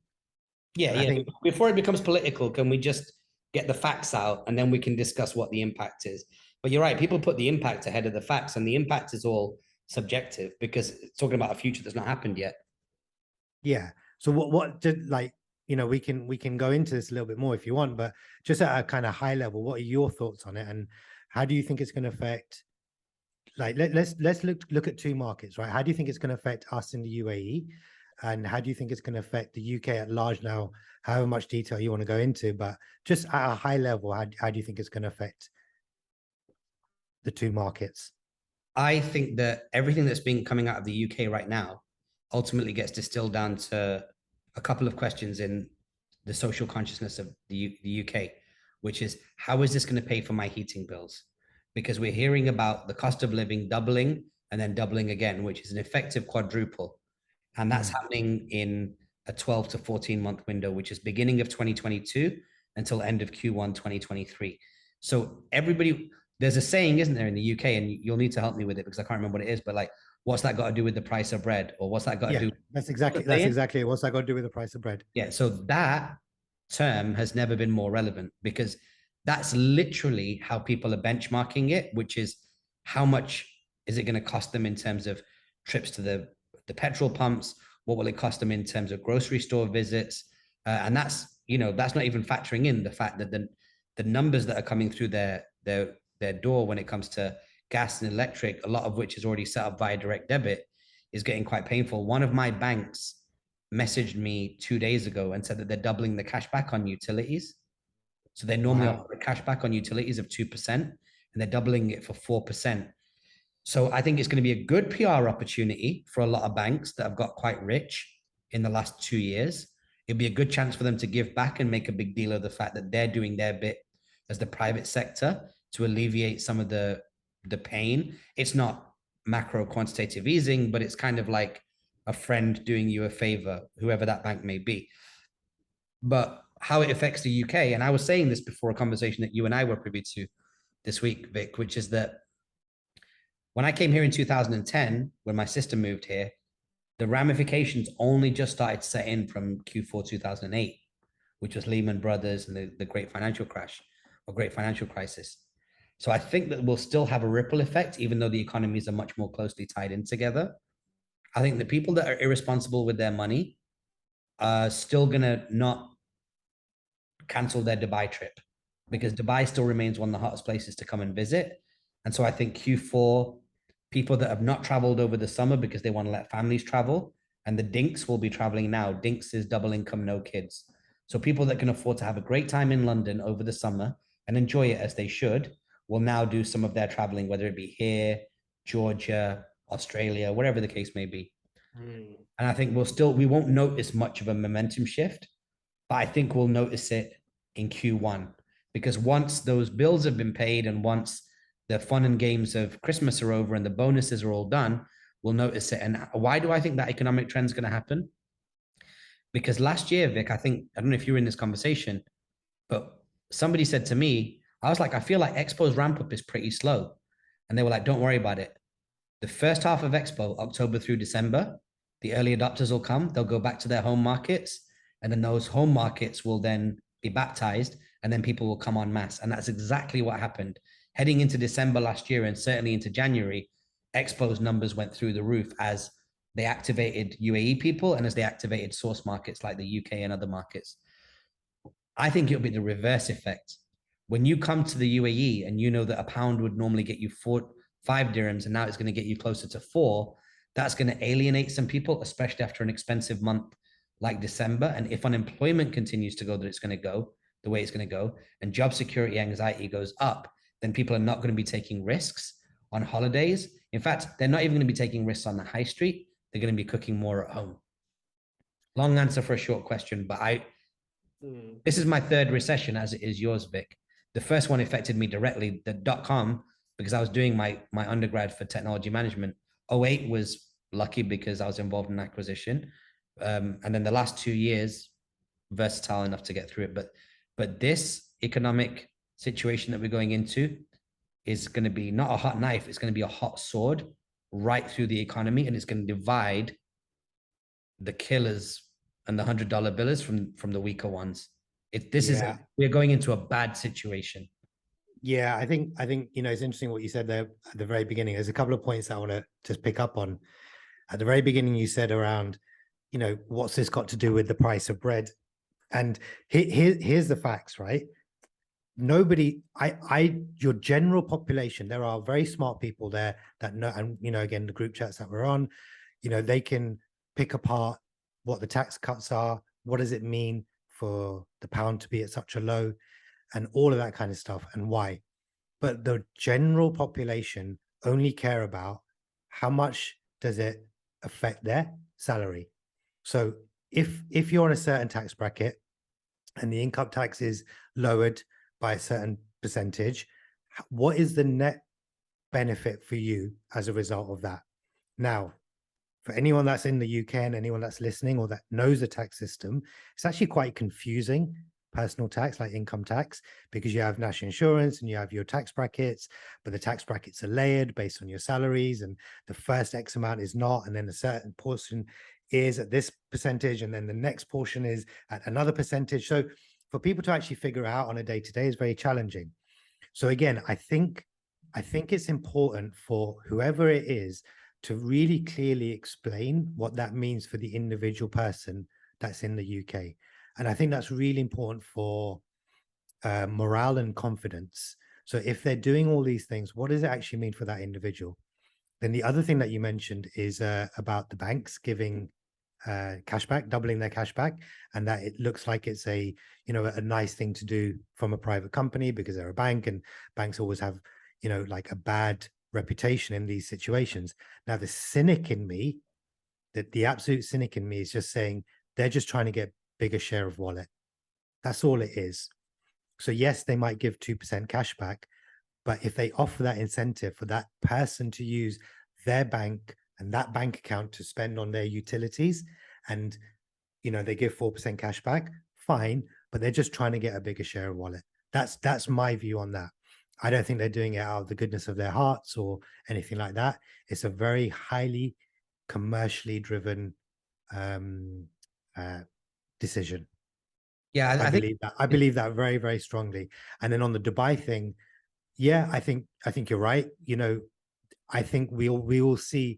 Yeah, yeah. I think before it becomes political, can we just get the facts out and then we can discuss what the impact is? But you're right, people put the impact ahead of the facts, and the impact is all subjective because it's talking about a future that's not happened yet. Yeah. So what did, like, you know, we can go into this a little bit more if you want, but just at a kind of high level, what are your thoughts on it, and how do you think it's going to affect? Like, let's look at two markets, right? How do you think it's going to affect us in the UAE, and how do you think it's going to affect the UK at large? Now, however much detail you want to go into, but just at a high level, how do you think it's going to affect the two markets? I think that everything that's been coming out of the UK right now ultimately gets distilled down to a couple of questions in the social consciousness of the UK, which is, how is this going to pay for my heating bills? Because we're hearing about the cost of living doubling and then doubling again, which is an effective quadruple. And that's happening in a 12 to 14 month window, which is beginning of 2022 until end of Q1 2023. So everybody, there's a saying, isn't there, in the UK, and you'll need to help me with it because I can't remember what it is, but like, what's that got to do with the price of bread? Or what's that got to do? That's exactly it. What's that got to do with the price of bread? Yeah. So that term has never been more relevant, because that's literally how people are benchmarking it, which is how much is it going to cost them in terms of trips to the petrol pumps? What will it cost them in terms of grocery store visits? And that's, you know, that's not even factoring in the fact that the numbers that are coming through their door when it comes to gas and electric, a lot of which is already set up via direct debit, is getting quite painful. One of my banks messaged me 2 days ago and said that they're doubling the cash back on utilities. So they normally offer a cash back on utilities of 2%, and they're doubling it for 4%. So I think it's going to be a good PR opportunity for a lot of banks that have got quite rich in the last 2 years. It'd be a good chance for them to give back and make a big deal of the fact that they're doing their bit as the private sector to alleviate some of the pain. It's not macro quantitative easing, but it's kind of like a friend doing you a favor, whoever that bank may be. But how it affects the UK, and I was saying this before a conversation that you and I were privy to this week, Vic, which is that when I came here in 2010, when my sister moved here, the ramifications only just started to set in from Q4 2008, which was Lehman Brothers and the great financial crash or great financial crisis. So I think that we'll still have a ripple effect, even though the economies are much more closely tied in together. I think the people that are irresponsible with their money are still going to not cancel their Dubai trip, because Dubai still remains one of the hottest places to come and visit. And so I think Q4, people that have not traveled over the summer because they want to let families travel, and the dinks will be traveling now. Dinks is double income, no kids. So people that can afford to have a great time in London over the summer and enjoy it as they should will now do some of their traveling, whether it be here, Georgia, Australia, whatever the case may be. And I think we won't notice much of a momentum shift, but I think we'll notice it in Q1, because once those bills have been paid and once the fun and games of Christmas are over and the bonuses are all done, we'll notice it. And why do I think that economic trend is going to happen? Because last year, Vic, I don't know if you were in this conversation, but somebody said to me, I was like, I feel like Expo's ramp up is pretty slow. And they were like, don't worry about it. The first half of Expo, October through December, the early adopters will come, they'll go back to their home markets, and then those home markets will then be baptized, and then people will come en masse. And that's exactly what happened. Heading into December last year, and certainly into January, Expo's numbers went through the roof as they activated UAE people and as they activated source markets like the UK and other markets. I think it'll be the reverse effect. When you come to the UAE and you know that a pound would normally get you 5 dirhams, and now it's going to get you closer to 4, that's going to alienate some people, especially after an expensive month like December. And if unemployment continues to go the way it's going to go, and job security anxiety goes up, then people are not going to be taking risks on holidays. In fact, they're not even going to be taking risks on the high street. They're going to be cooking more at home. Long answer for a short question, but this is my third recession, as it is yours, Vic. The first one affected me directly, the .com, because I was doing my undergrad for technology management. 2008 was lucky because I was involved in acquisition. And then the last 2 years, versatile enough to get through it. But this economic situation that we're going into is going to be not a hot knife. It's going to be a hot sword right through the economy, and it's going to divide the killers and the $100 billers from the weaker ones. We're going into a bad situation. Yeah, I think it's interesting what you said there at the very beginning. There's a couple of points I want to just pick up on. At the very beginning, you said around, what's this got to do with the price of bread? And here's the facts, right? Your general population, there are very smart people there that know, and again, the group chats that we're on, they can pick apart what the tax cuts are, what does it mean for the pound to be at such a low, and all of that kind of stuff, and why. But the general population only care about how much does it affect their salary. So if you're on a certain tax bracket and the income tax is lowered by a certain percentage, what is the net benefit for you as a result of that? Now, for anyone that's in the UK and anyone that's listening or that knows the tax system, it's actually quite confusing, personal tax, like income tax, because you have national insurance and you have your tax brackets, but the tax brackets are layered based on your salaries, and the first X amount is not, and then a certain portion is at this percentage, and then the next portion is at another percentage. So for people to actually figure out on a day-to-day is very challenging. So again, I think it's important for whoever it is to really clearly explain what that means for the individual person that's in the UK. And I think that's really important for morale and confidence. So if they're doing all these things, what does it actually mean for that individual? Then the other thing that you mentioned is about the banks giving cashback, doubling their cashback, and that it looks like it's a a nice thing to do from a private company because they're a bank, and banks always have like a bad reputation in these situations. Now the cynic in me, that the absolute cynic in me, is just saying they're just trying to get bigger share of wallet. That's all it is. So yes, they might give 2% cashback, but if they offer that incentive for that person to use their bank and that bank account to spend on their utilities, and they give 4% cash back, fine, but they're just trying to get a bigger share of wallet. That's my view on that. I don't think they're doing it out of the goodness of their hearts or anything like that. It's a very highly commercially driven decision. Yeah, I believe that. I believe that very, very strongly. And then on the Dubai thing, yeah, I think you're right. I think we will see.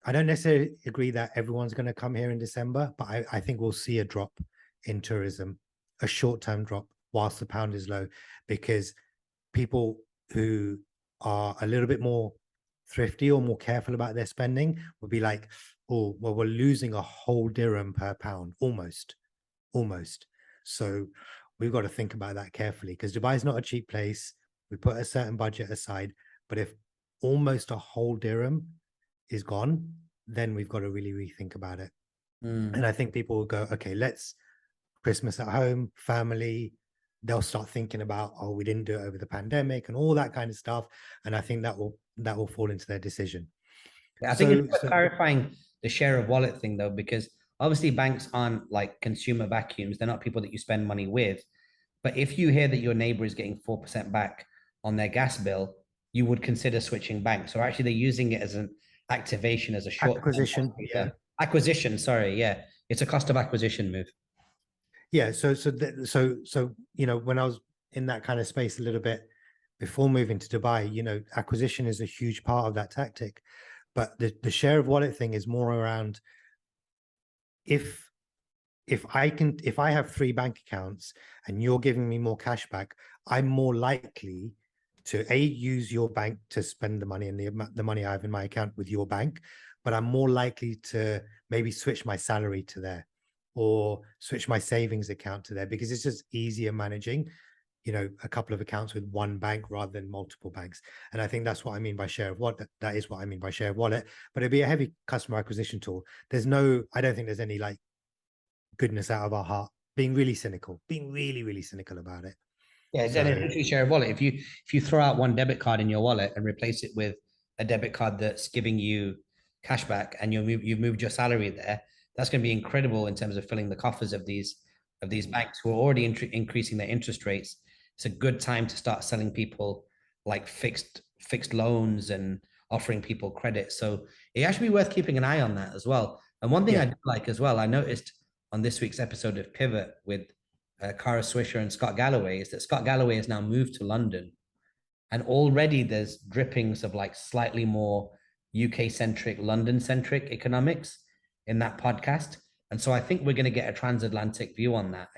I don't necessarily agree that everyone's going to come here in December, but I think we'll see a drop in tourism, a short-term drop whilst the pound is low, because people who are a little bit more thrifty or more careful about their spending will be like, oh, well, we're losing a whole dirham per pound, almost. So we've got to think about that carefully, because Dubai is not a cheap place. We put a certain budget aside, but if almost a whole dirham is gone, then we've got to really rethink about it. And I think people will go, okay, let's Christmas at home, family. They'll start thinking about, oh, we didn't do it over the pandemic and all that kind of stuff. And I think that will fall into their decision. Yeah, I think it's worth clarifying the share of wallet thing though, because obviously banks aren't like consumer vacuums. They're not people that you spend money with. But if you hear that your neighbor is getting 4% back on their gas bill, you would consider switching banks. So actually they're using it as an activation, as a short acquisition. Yeah. Acquisition, sorry. Yeah. It's a cost of acquisition move. Yeah. So when I was in that kind of space a little bit before moving to Dubai, acquisition is a huge part of that tactic. But the share of wallet thing is more around if I have 3 bank accounts and you're giving me more cash back, I'm more likely to use your bank to spend the money and the money I have in my account with your bank, but I'm more likely to maybe switch my salary to there or switch my savings account to there, because it's just easier managing a couple of accounts with one bank rather than multiple banks. And I think that's what I mean by share of wallet. That is what I mean by share of wallet, but it'd be a heavy customer acquisition tool. I don't think there's any like goodness out of our heart, being really cynical about it. Yeah, so, then it's share of wallet. If you throw out one debit card in your wallet and replace it with a debit card that's giving you cash back, and you've moved your salary there, that's going to be incredible in terms of filling the coffers of these banks who are already increasing their interest rates. It's a good time to start selling people like fixed loans and offering people credit. So it actually be worth keeping an eye on that as well. And one thing I do like as well, I noticed on this week's episode of Pivot with Cara Swisher and Scott Galloway, is that Scott Galloway has now moved to London, and already there's drippings of like slightly more UK centric, London centric economics in that podcast. And so I think we're going to get a transatlantic view on that.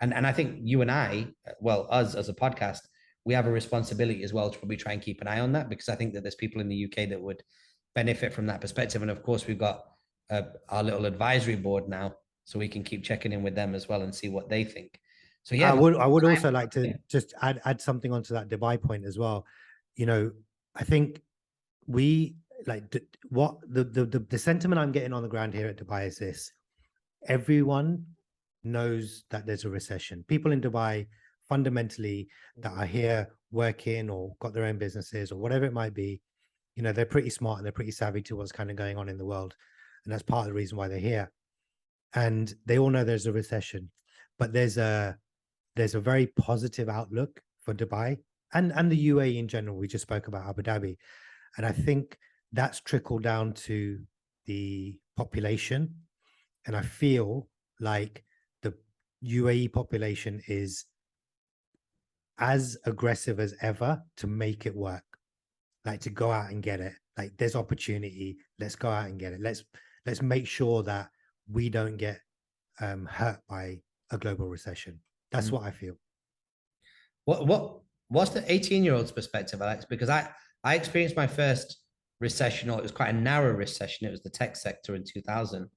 And I think you and I, well, us as a podcast, we have a responsibility as well to probably try and keep an eye on that, because I think that there's people in the UK that would benefit from that perspective. And of course, we've got our little advisory board now, so we can keep checking in with them as well and see what they think. So yeah, I would also like to just add something onto that Dubai point as well. I think we like what the sentiment I'm getting on the ground here at Dubai is this: everyone knows that there's a recession. People in Dubai fundamentally that are here working or got their own businesses or whatever it might be, they're pretty smart and they're pretty savvy to what's kind of going on in the world, and that's part of the reason why they're here. And they all know there's a recession, but there's a very positive outlook for Dubai and the UAE in general. We just spoke about Abu Dhabi, and I think that's trickled down to the population. And I feel like the UAE population is as aggressive as ever to make it work, like to go out and get it. Like there's opportunity, let's go out and get it. Let's make sure that we don't get hurt by a global recession. That's what I feel. what's the 18-year-old's perspective, Alex? Because I experienced my first recession, or it was quite a narrow recession. It was the tech sector in 2000.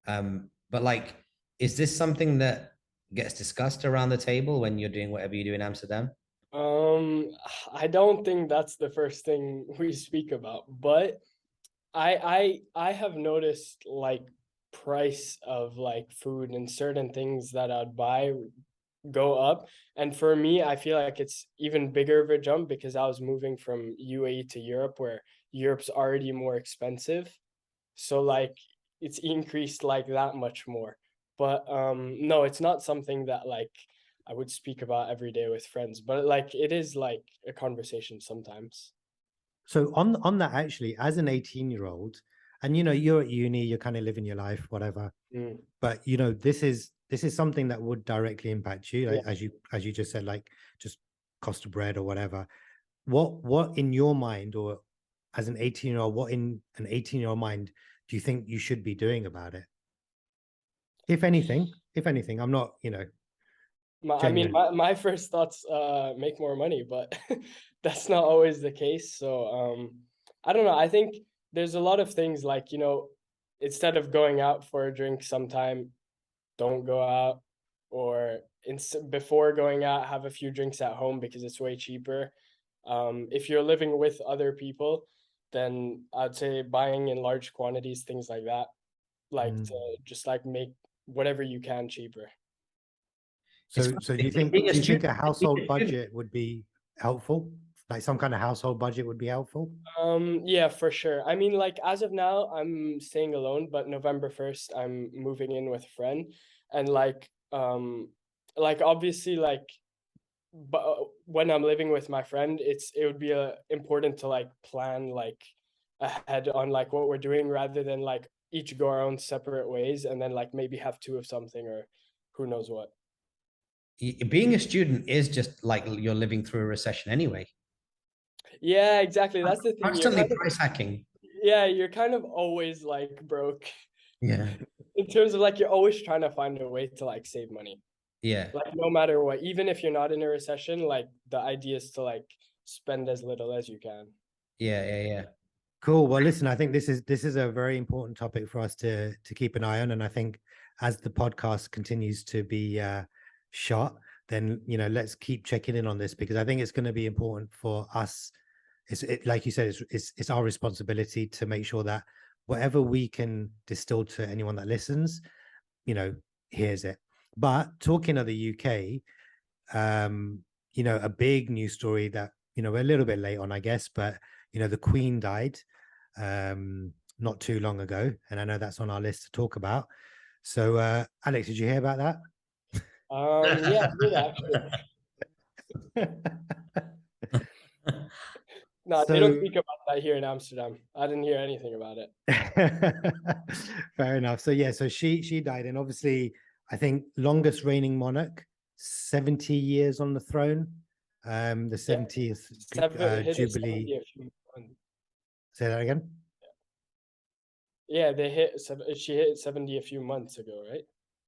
But like, is this something that gets discussed around the table when you're doing whatever you do in Amsterdam? I don't think that's the first thing we speak about, but I have noticed like price of like food and certain things that I'd buy go up. And for me, I feel like it's even bigger of a jump because I was moving from UAE to Europe, where Europe's already more expensive. So like it's increased like that much more. But no, it's not something that like I would speak about every day with friends, but like it is like a conversation sometimes. So on that, actually, as an 18-year-old, and you're at uni, you're kind of living your life, whatever. Mm. But this is something that would directly impact you, like, Yeah. as you just said, like just cost of bread or whatever. What in your mind, or as an 18-year-old, what in an 18-year-old mind do you think you should be doing about it? If anything, I'm not, I mean, genuine. my first thoughts make more money, but that's not always the case. So I don't know. I think there's a lot of things like, instead of going out for a drink sometime, don't go out, or before going out, have a few drinks at home because it's way cheaper. If you're living with other people, then I'd say buying in large quantities, things like that, like Mm. to just like make whatever you can cheaper. It's So being a do you think student. a household budget would be helpful? Like some kind of household budget would be helpful? Yeah, for sure. I mean, like as of now, I'm staying alone, but November 1st, I'm moving in with a friend. And like obviously like but when I'm living with my friend, it would be important to like plan like ahead on like what we're doing rather than like each go our own separate ways and then like maybe have two of something or who knows what. Being a student is just like you're living through a recession anyway. Yeah, exactly. That's the thing. Constantly price hacking. Yeah, you're kind of always like broke Yeah. in terms of like you're always trying to find a way to like save money. Yeah. Like no matter what, even if you're not in a recession, like the idea is to like spend as little as you can. Yeah. Yeah. Yeah. Cool. Well, listen, I think this is a very important topic for us to keep an eye on, and I think as the podcast continues to be shot, then let's keep checking in on this, because I think it's going to be important for us. Like you said, it's our responsibility to make sure that whatever we can distill to anyone that listens, hears it. But talking of the UK, a big news story that we're a little bit late on, I guess, but the Queen died not too long ago, and I know that's on our list to talk about. So Alex, did you hear about that? Yeah, I did actually. No, they don't So speak about that here in Amsterdam. I didn't hear anything about it. fair enough. So yeah, so she died, and obviously I think longest reigning monarch, 70 years on the throne, the 70th Hit it jubilee. 70 a few months. Say that again. Yeah, she hit 70 a few months ago, right?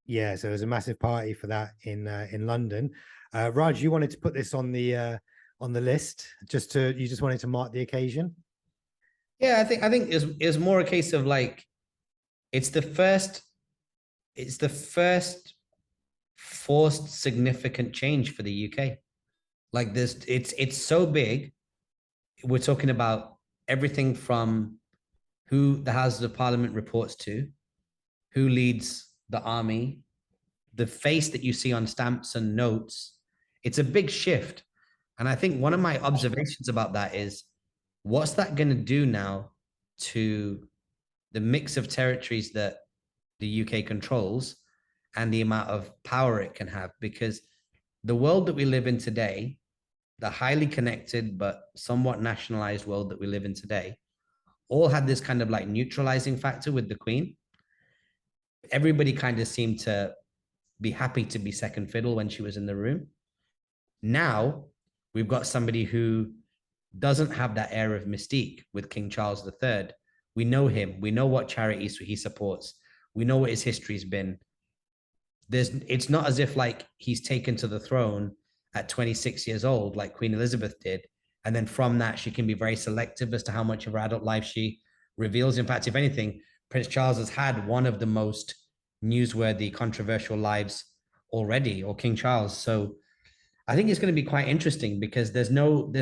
Yeah, so it was a massive party for that in London. Raj, you wanted to put this on the list, you just wanted to mark the occasion. Yeah, I think it's more a case of like it's the first forced significant change for the UK. Like this, it's so big. We're talking about everything from who the Houses of Parliament reports to, who leads the army, the face that you see on stamps and notes. It's a big shift. And I think one of my observations about that is what's that going to do now to the mix of territories that the UK controls and the amount of power it can have? Because the world that we live in today, the highly connected but somewhat nationalized world that we live in today, all had this kind of like neutralizing factor with the Queen. Everybody kind of seemed to be happy to be second fiddle when she was in the room. Now we've got somebody who doesn't have that air of mystique with King Charles III. We know him. We know what charities he supports. We know what his history's been. It's not as if like he's taken to the throne at 26 years old, like Queen Elizabeth did. And then from that, she can be very selective as to how much of her adult life she reveals. In fact, if anything, Prince Charles has had one of the most newsworthy, controversial lives already, or King Charles. So I think it's going to be quite interesting because there's no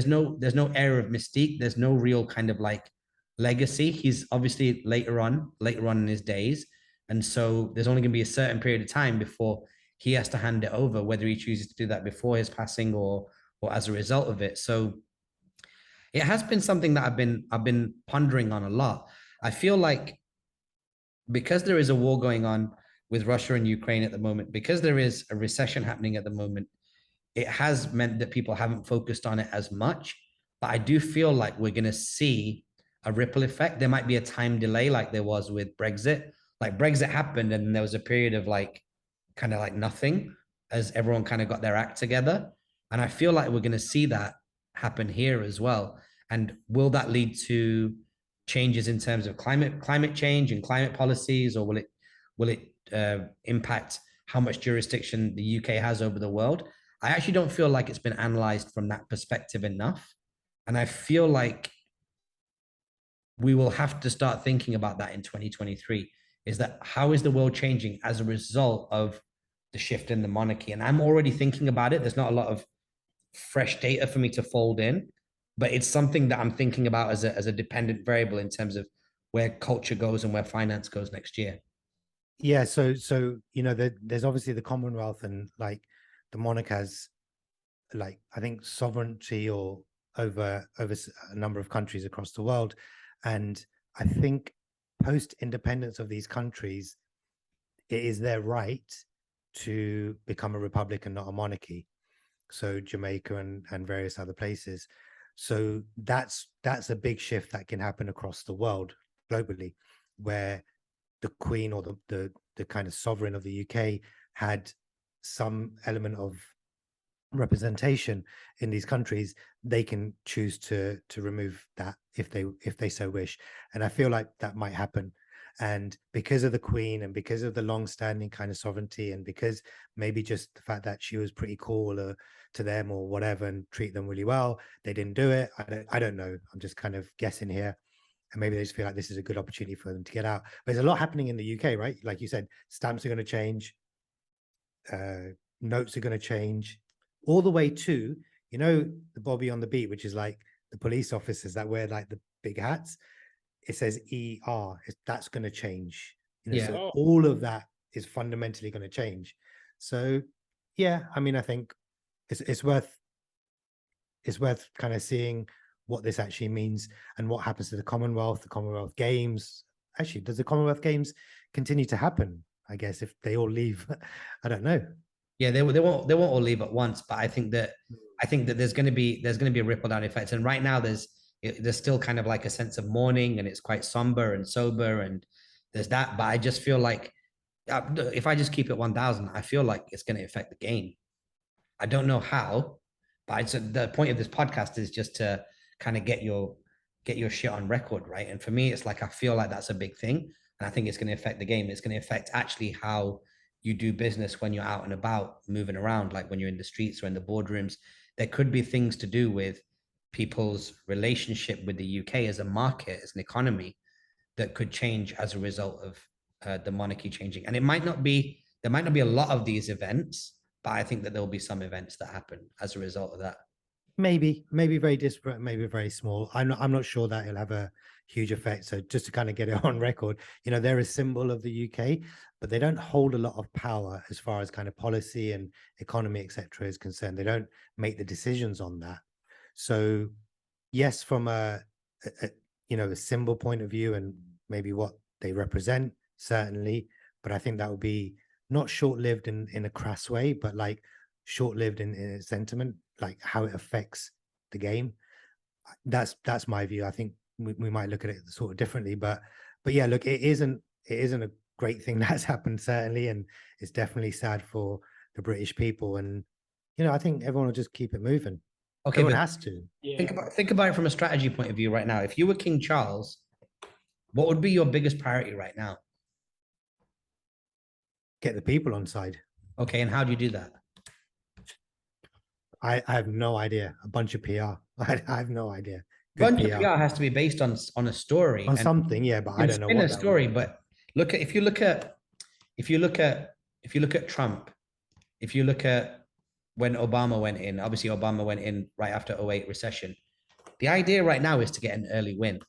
air of mystique. There's no real kind of like legacy. He's obviously later on in his days. And so there's only going to be a certain period of time before he has to hand it over, whether he chooses to do that before his passing or as a result of it. So it has been something that I've been pondering on a lot. I feel like because there is a war going on with Russia and Ukraine at the moment, because there is a recession happening at the moment, it has meant that people haven't focused on it as much. But I do feel like we're going to see a ripple effect. There might be a time delay like there was with Brexit. Like Brexit happened and there was a period of like kind of like nothing as everyone kind of got their act together. And I feel like we're going to see that happen here as well. And will that lead to changes in terms of climate change and climate policies, or will it impact how much jurisdiction the UK has over the world? I actually don't feel like it's been analyzed from that perspective enough. And I feel like we will have to start thinking about that in 2023, is that how is the world changing as a result of the shift in the monarchy? And I'm already thinking about it. There's not a lot of fresh data for me to fold in, but it's something that I'm thinking about as a dependent variable in terms of where culture goes and where finance goes next year. Yeah, so there's obviously the Commonwealth, and like the monarch has, like, I think sovereignty or over a number of countries across the world. And I think post independence of these countries, it is their right to become a republic and not a monarchy. So Jamaica and various other places. So that's a big shift that can happen across the world globally, where the Queen or the kind of sovereign of the UK had some element of representation in these countries. They can choose to remove that if they so wish. And I feel like that might happen. And because of the Queen and because of the long-standing kind of sovereignty, and because maybe just the fact that she was pretty cool to them or whatever and treat them really well, they didn't do it. I don't know. I'm just kind of guessing here. And maybe they just feel like this is a good opportunity for them to get out. But there's a lot happening in the UK, right? Like you said, stamps are going to change, notes are going to change, all the way to, the Bobby on the beat, which is like the police officers that wear like the big hats. It says ER. That's going to change. Yeah. So all of that is fundamentally going to change. So yeah, I mean, I think it's worth kind of seeing what this actually means and what happens to the Commonwealth Games. Actually, does the Commonwealth Games continue to happen? I guess if they all leave, I don't know. Yeah, they won't all leave at once, but I think that there's going to be a ripple down effect. And right now there's still kind of like a sense of mourning, and it's quite somber and sober, and there's that. But I just feel like if I just keep it 1,000, I feel like it's going to affect the game. I don't know how, but the point of this podcast is just to kind of get your shit on record, right? And for me, it's like I feel like that's a big thing, and I think it's going to affect the game. It's going to affect actually how you do business when you're out and about, moving around, like when you're in the streets or in the boardrooms. There could be things to do with people's relationship with the UK as a market, as an economy, that could change as a result of the monarchy changing. And there might not be a lot of these events, but I think that there will be some events that happen as a result of that. Maybe very disparate, maybe very small. I'm not sure that it'll have a huge effect. So just to kind of get it on record, they're a symbol of the UK, but they don't hold a lot of power as far as kind of policy and economy, etc., is concerned. They don't make the decisions on that. So yes, from a symbol point of view and maybe what they represent, certainly, but I think that would be not short-lived in a crass way, but like short-lived in its sentiment, like how it affects the game. That's my view. I think we might look at it sort of differently, but yeah, look, it isn't a great thing that's happened, certainly, and it's definitely sad for the British people. And I think everyone will just keep it moving. Okay, everyone has to. Yeah. Think about it from a strategy point of view right now. If you were King Charles, what would be your biggest priority right now? Get the people on side. Okay, and how do you do that? I have no idea. A bunch of PR. I have no idea. Good Bunch of PR. PR has to be based on a story. On and something, yeah, but you I can don't know spin what a that story, was. but if you look at Trump, if you look at when Obama went in, obviously Obama went in right after 08 recession. The idea right now is to get an early win.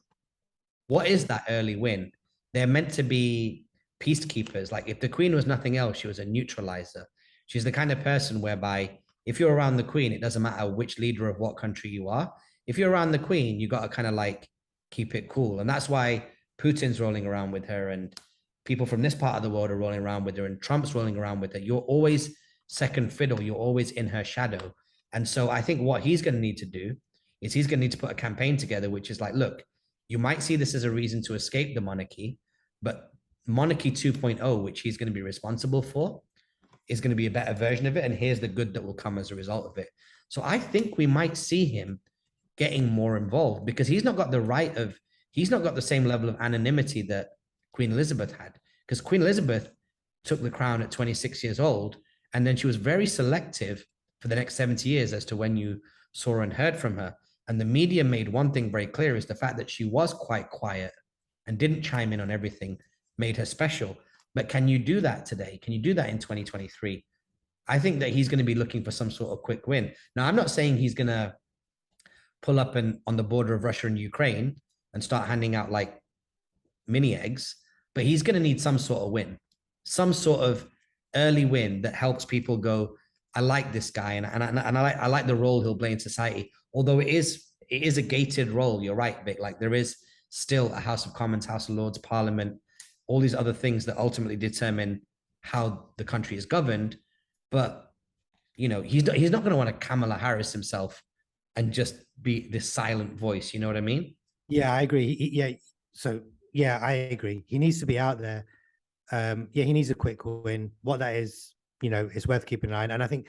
What is that early win? They're meant to be peacekeepers. Like if the Queen was nothing else, she was a neutralizer. She's the kind of person whereby if you're around the Queen, it doesn't matter which leader of what country you are. If you're around the Queen, you got to kind of like keep it cool. And that's why Putin's rolling around with her and people from this part of the world are rolling around with her and Trump's rolling around with her. You're always second fiddle. You're always in her shadow. And so I think what he's going to need to do is he's going to need to put a campaign together, which is like, look, you might see this as a reason to escape the monarchy, but monarchy 2.0, which he's going to be responsible for, is going to be a better version of it. And here's the good that will come as a result of it. So I think we might see him getting more involved because he's not got the same level of anonymity that Queen Elizabeth had. Because Queen Elizabeth took the crown at 26 years old, and then she was very selective for the next 70 years as to when you saw and heard from her. And the media made one thing very clear is the fact that she was quite quiet and didn't chime in on everything made her special. But can you do that today? Can you do that in 2023? I think that he's going to be looking for some sort of quick win. Now, I'm not saying he's going to pull up on the border of Russia and Ukraine and start handing out like mini eggs, but he's going to need some sort of win, some sort of early win that helps people go, I like this guy and I like the role he'll play in society. Although it is a gated role. You're right, Vic. Like there is still a House of Commons, House of Lords, Parliament, all these other things that ultimately determine how the country is governed. But you know, he's not going to want to Kamala Harris himself and just be this silent voice. You know what I mean? Yeah, I agree. Yeah. So yeah, I agree. He needs to be out there. Yeah, he needs a quick win. What that is, you know, it's worth keeping an eye on. And I think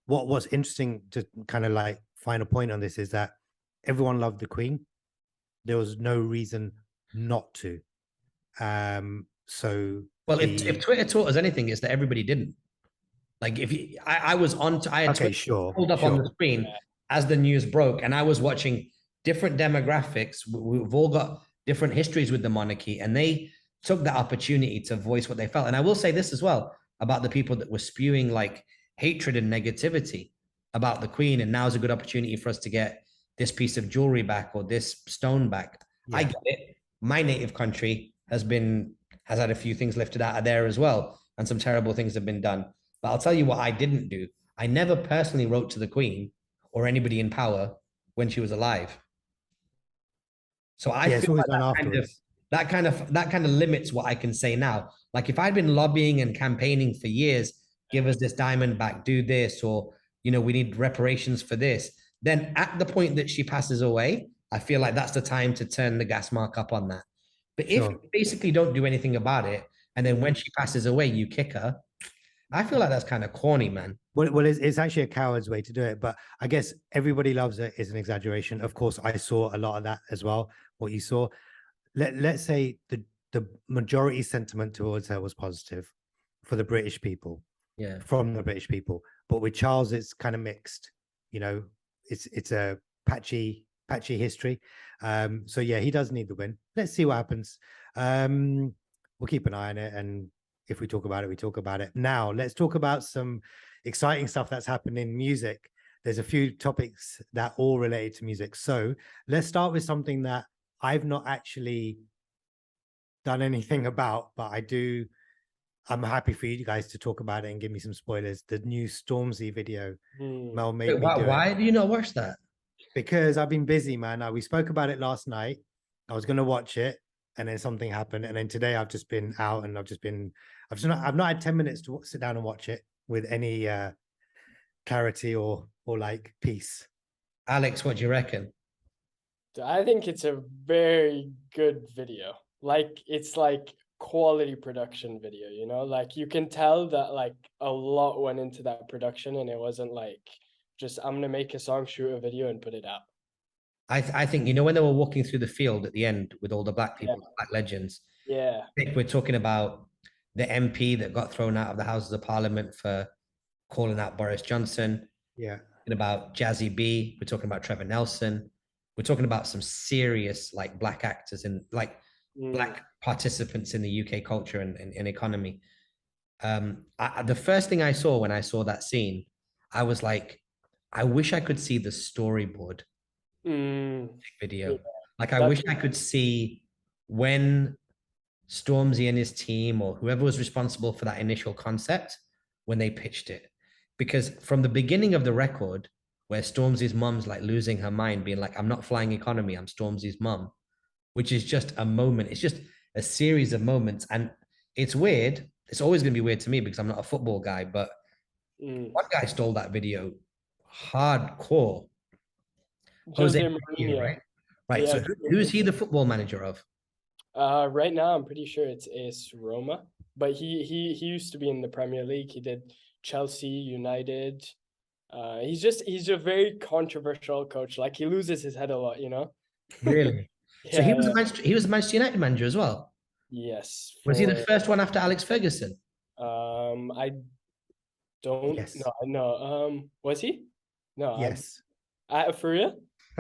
what's interesting to kind of like final point on this is that everyone loved the Queen. There was no reason not to. So well, if Twitter taught us anything, is that everybody didn't. Like if you, I was on, I had okay, sure, pulled up on the screen as the news broke, and I was watching different demographics. We've all got different histories with the monarchy, and they took that opportunity to voice what they felt. And I will say this as well about the people that were spewing like hatred and negativity about the Queen. And now is a good opportunity for us to get this piece of jewelry back or this stone back. Yeah. I get it. My native country has had a few things lifted out of there as well, and some terrible things have been done. But I'll tell you what I didn't do. I never personally wrote to the Queen or anybody in power when she was alive. So I feel like that kind of limits what I can say now. Like if I'd been lobbying and campaigning for years, give us this diamond back, do this, or you know, we need reparations for this. Then at the point that she passes away, I feel like that's the time to turn the gas mark up on that. But if you basically don't do anything about it, and then when she passes away, you kick her, I feel like that's kind of corny, man. Well, it's actually a coward's way to do it, but I guess everybody loves it is an exaggeration. Of course, I saw a lot of that as well. What you saw, let's say the majority sentiment towards her was positive for the British people, from the British people. But with Charles, it's kind of mixed. You know, it's a patchy history. So yeah, he does need the win. Let's see what happens. We'll keep an eye on it, and if we talk about it, we talk about it. Now, let's talk about some exciting stuff that's happened in music. There's a few topics that all related to music. So let's start with something that I've not actually done anything about, but I'm happy for you guys to talk about it and give me some spoilers. The new Stormzy video. Mel made me do why do you not watch that? Because I've been busy, man. We spoke about it last night. I was going to watch it, and then something happened, and then today I've just been out, and I've not had 10 minutes to sit down and watch it with any clarity or like peace. Alex, what do you reckon? I think it's a very good video. Like it's like quality production video, you know, like you can tell that like a lot went into that production, and it wasn't like just I'm gonna make a song, shoot a video, and put it out. I think, you know, when they were walking through the field at the end with all the black people, black legends. Yeah. I think we're talking about the MP that got thrown out of the Houses of Parliament for calling out Boris Johnson. Yeah. talking about Jazzy B. We're talking about Trevor Nelson. We're talking about some serious like black actors and like black participants in the UK culture and economy. The first thing I saw when I saw that scene, I was like, I wish I could see the storyboard video. Yeah, Like, I that's wish I could see when Stormzy and his team or whoever was responsible for that initial concept, when they pitched it. Because from the beginning of the record, where Stormzy's mom's like losing her mind, being like, I'm not flying economy, I'm Stormzy's mom, which is just a moment. It's just a series of moments. And it's weird. It's always going to be weird to me because I'm not a football guy, but one guy stole that video hardcore. Jose Mourinho, right? Right. Yeah, So who's he the football manager of? right now I'm pretty sure it's AS Roma, but he used to be in the Premier League. He did Chelsea, United. He's a very controversial coach. Like he loses his head a lot, you know? Really? Yeah. So he was a Manchester United manager as well. Yes. Was he the first one after Alex Ferguson? I don't know. No. Was he? No. Yes. For real?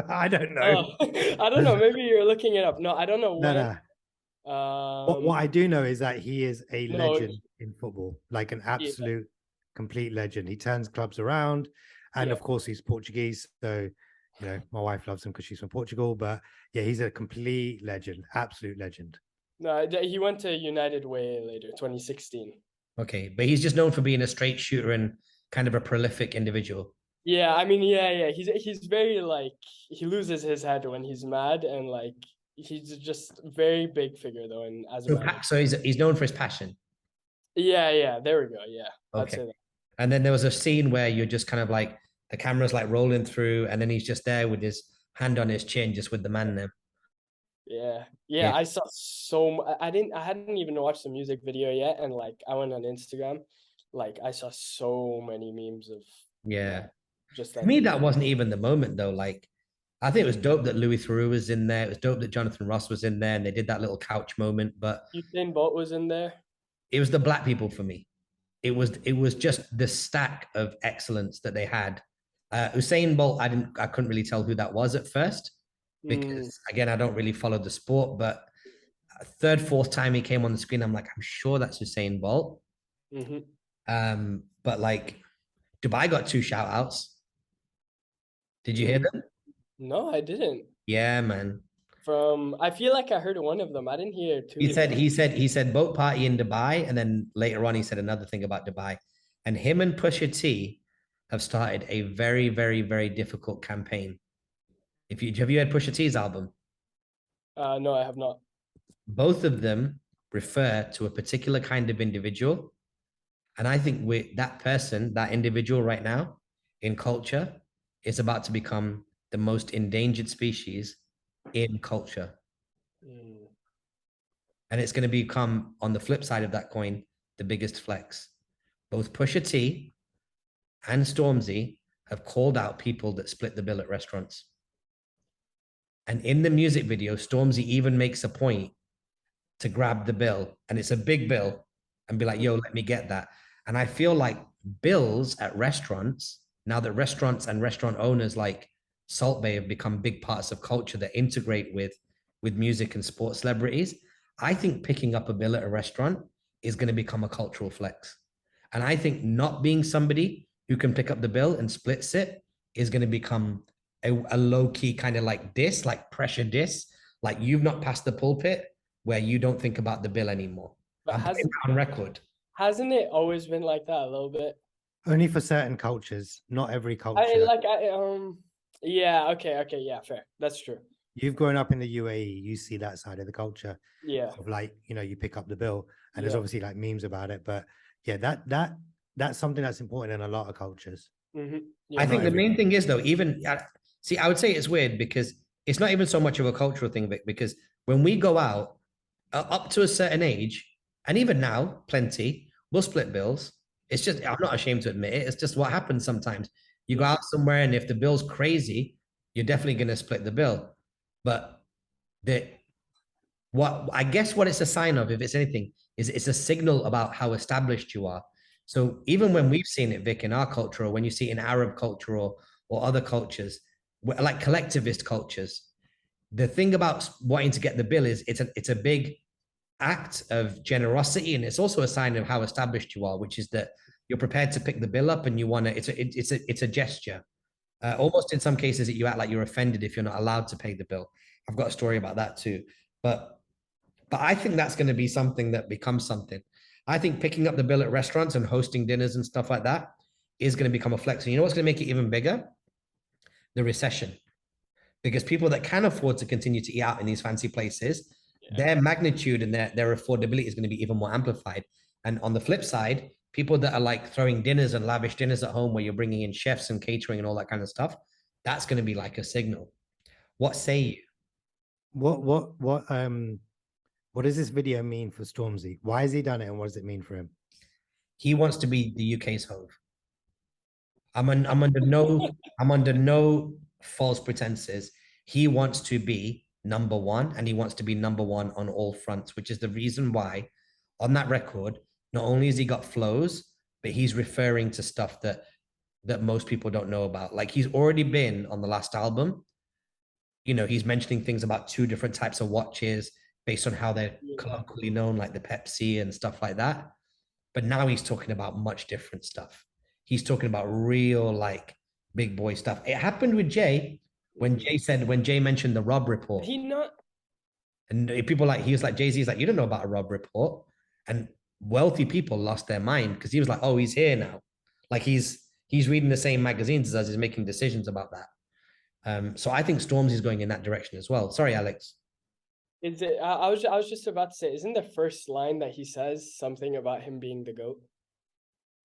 I don't know. I don't know. Maybe you're looking it up. No, I don't know when. No. What I do know is that he is a legend in football, like an absolute, complete legend. He turns clubs around, and of course he's Portuguese. So, you know, my wife loves him because she's from Portugal. But yeah, he's a complete legend, absolute legend. No, he went to United way later, 2016. Okay, but he's just known for being a straight shooter and kind of a prolific individual. Yeah, I mean, yeah. He's very like he loses his head when he's mad, and like he's just very big figure though. And so he's known for his passion. Yeah. There we go. Yeah. Okay. I'd say that. And then there was a scene where you're just kind of like the camera's like rolling through, and then he's just there with his hand on his chin, just with the man there. Yeah. I saw I hadn't even watched the music video yet, and like I went on Instagram, like I saw so many memes of just to me that wasn't even the moment though. Like I think it was dope that Louis Theroux was in there. It was dope that Jonathan Ross was in there, and they did that little couch moment. But Usain Bolt was in there. It was the black people for me. It was just the stack of excellence that they had. Usain Bolt, I couldn't really tell who that was at first because again, I don't really follow the sport. But third, fourth time he came on the screen, I'm like, I'm sure that's Usain Bolt. But like Dubai got 2 shout outs. Did you hear them? No, I didn't. Yeah, man. I feel like I heard one of them. I didn't hear 2. He said boat party in Dubai, and then later on he said another thing about Dubai. And him and Pusha T have started a very, very, very difficult campaign. Have you heard Pusha T's album? No, I have not. Both of them refer to a particular kind of individual. And I think that individual right now in culture is about to become the most endangered species in culture. And it's going to become, on the flip side of that coin, the biggest flex. Both Pusha T and Stormzy have called out people that split the bill at restaurants. And in the music video, Stormzy even makes a point to grab the bill, and it's a big bill, and be like, yo, let me get that. And I feel like bills at restaurants, now that restaurants and restaurant owners like Salt Bay have become big parts of culture that integrate with music and sports celebrities, I think picking up a bill at a restaurant is going to become a cultural flex. And I think not being somebody who can pick up the bill and splits it is going to become a low-key kind of like diss, like pressure diss, like you've not passed the pulpit where you don't think about the bill anymore. But I'm putting that on record. Hasn't it always been like that a little bit? Only for certain cultures, not every culture. Yeah, okay, yeah, fair. That's true. You've grown up in the UAE, you see that side of the culture. Yeah. Of like, you know, you pick up the bill, and there's obviously like memes about it, but yeah, that's something that's important in a lot of cultures. I think the main thing is though, I would say it's weird because it's not even so much of a cultural thing, Vic, because when we go out up to a certain age, and even now, plenty, we'll split bills. It's just, I'm not ashamed to admit it. It's just what happens sometimes. You go out somewhere, and if the bill's crazy, you're definitely going to split the bill. But I guess what it's a sign of, if it's anything, is it's a signal about how established you are. So even when we've seen it, Vic, in our culture, or when you see it in Arab culture or or other cultures, like collectivist cultures, the thing about wanting to get the bill is it's a big act of generosity, and it's also a sign of how established you are, which is that you're prepared to pick the bill up and you want to. It's a gesture. Almost in some cases, you act like you're offended if you're not allowed to pay the bill. I've got a story about that too, but I think that's going to be something that becomes something. I think picking up the bill at restaurants and hosting dinners and stuff like that is going to become a flex. And you know what's going to make it even bigger? The recession. Because people that can afford to continue to eat out in these fancy places, their magnitude and their affordability is going to be even more amplified. And on the flip side, people that are like throwing dinners and lavish dinners at home where you're bringing in chefs and catering and all that kind of stuff, that's going to be like a signal. What say you? What does this video mean for Stormzy? Why has he done it, and what does it mean for him? He wants to be the UK's Hove. I'm under no false pretenses. He wants to be number one, and he wants to be number one on all fronts, which is the reason why on that record, not only has he got flows, but he's referring to stuff that most people don't know about. Like he's already been on the last album. You know, he's mentioning things about 2 different types of watches based on how they're colloquially known, like the Pepsi and stuff like that. But now he's talking about much different stuff. He's talking about real, like, big boy stuff. It happened with Jay when Jay mentioned the Rob report. And people like, he was like, Jay-Z's like, you don't know about a Rob report. And wealthy people lost their mind because he was like, oh, he's here now. Like he's reading the same magazines as us, he's making decisions about that. So I think Stormzy's going in that direction as well. Sorry, Alex. Is it? I was just about to say, isn't the first line that he says something about him being the GOAT?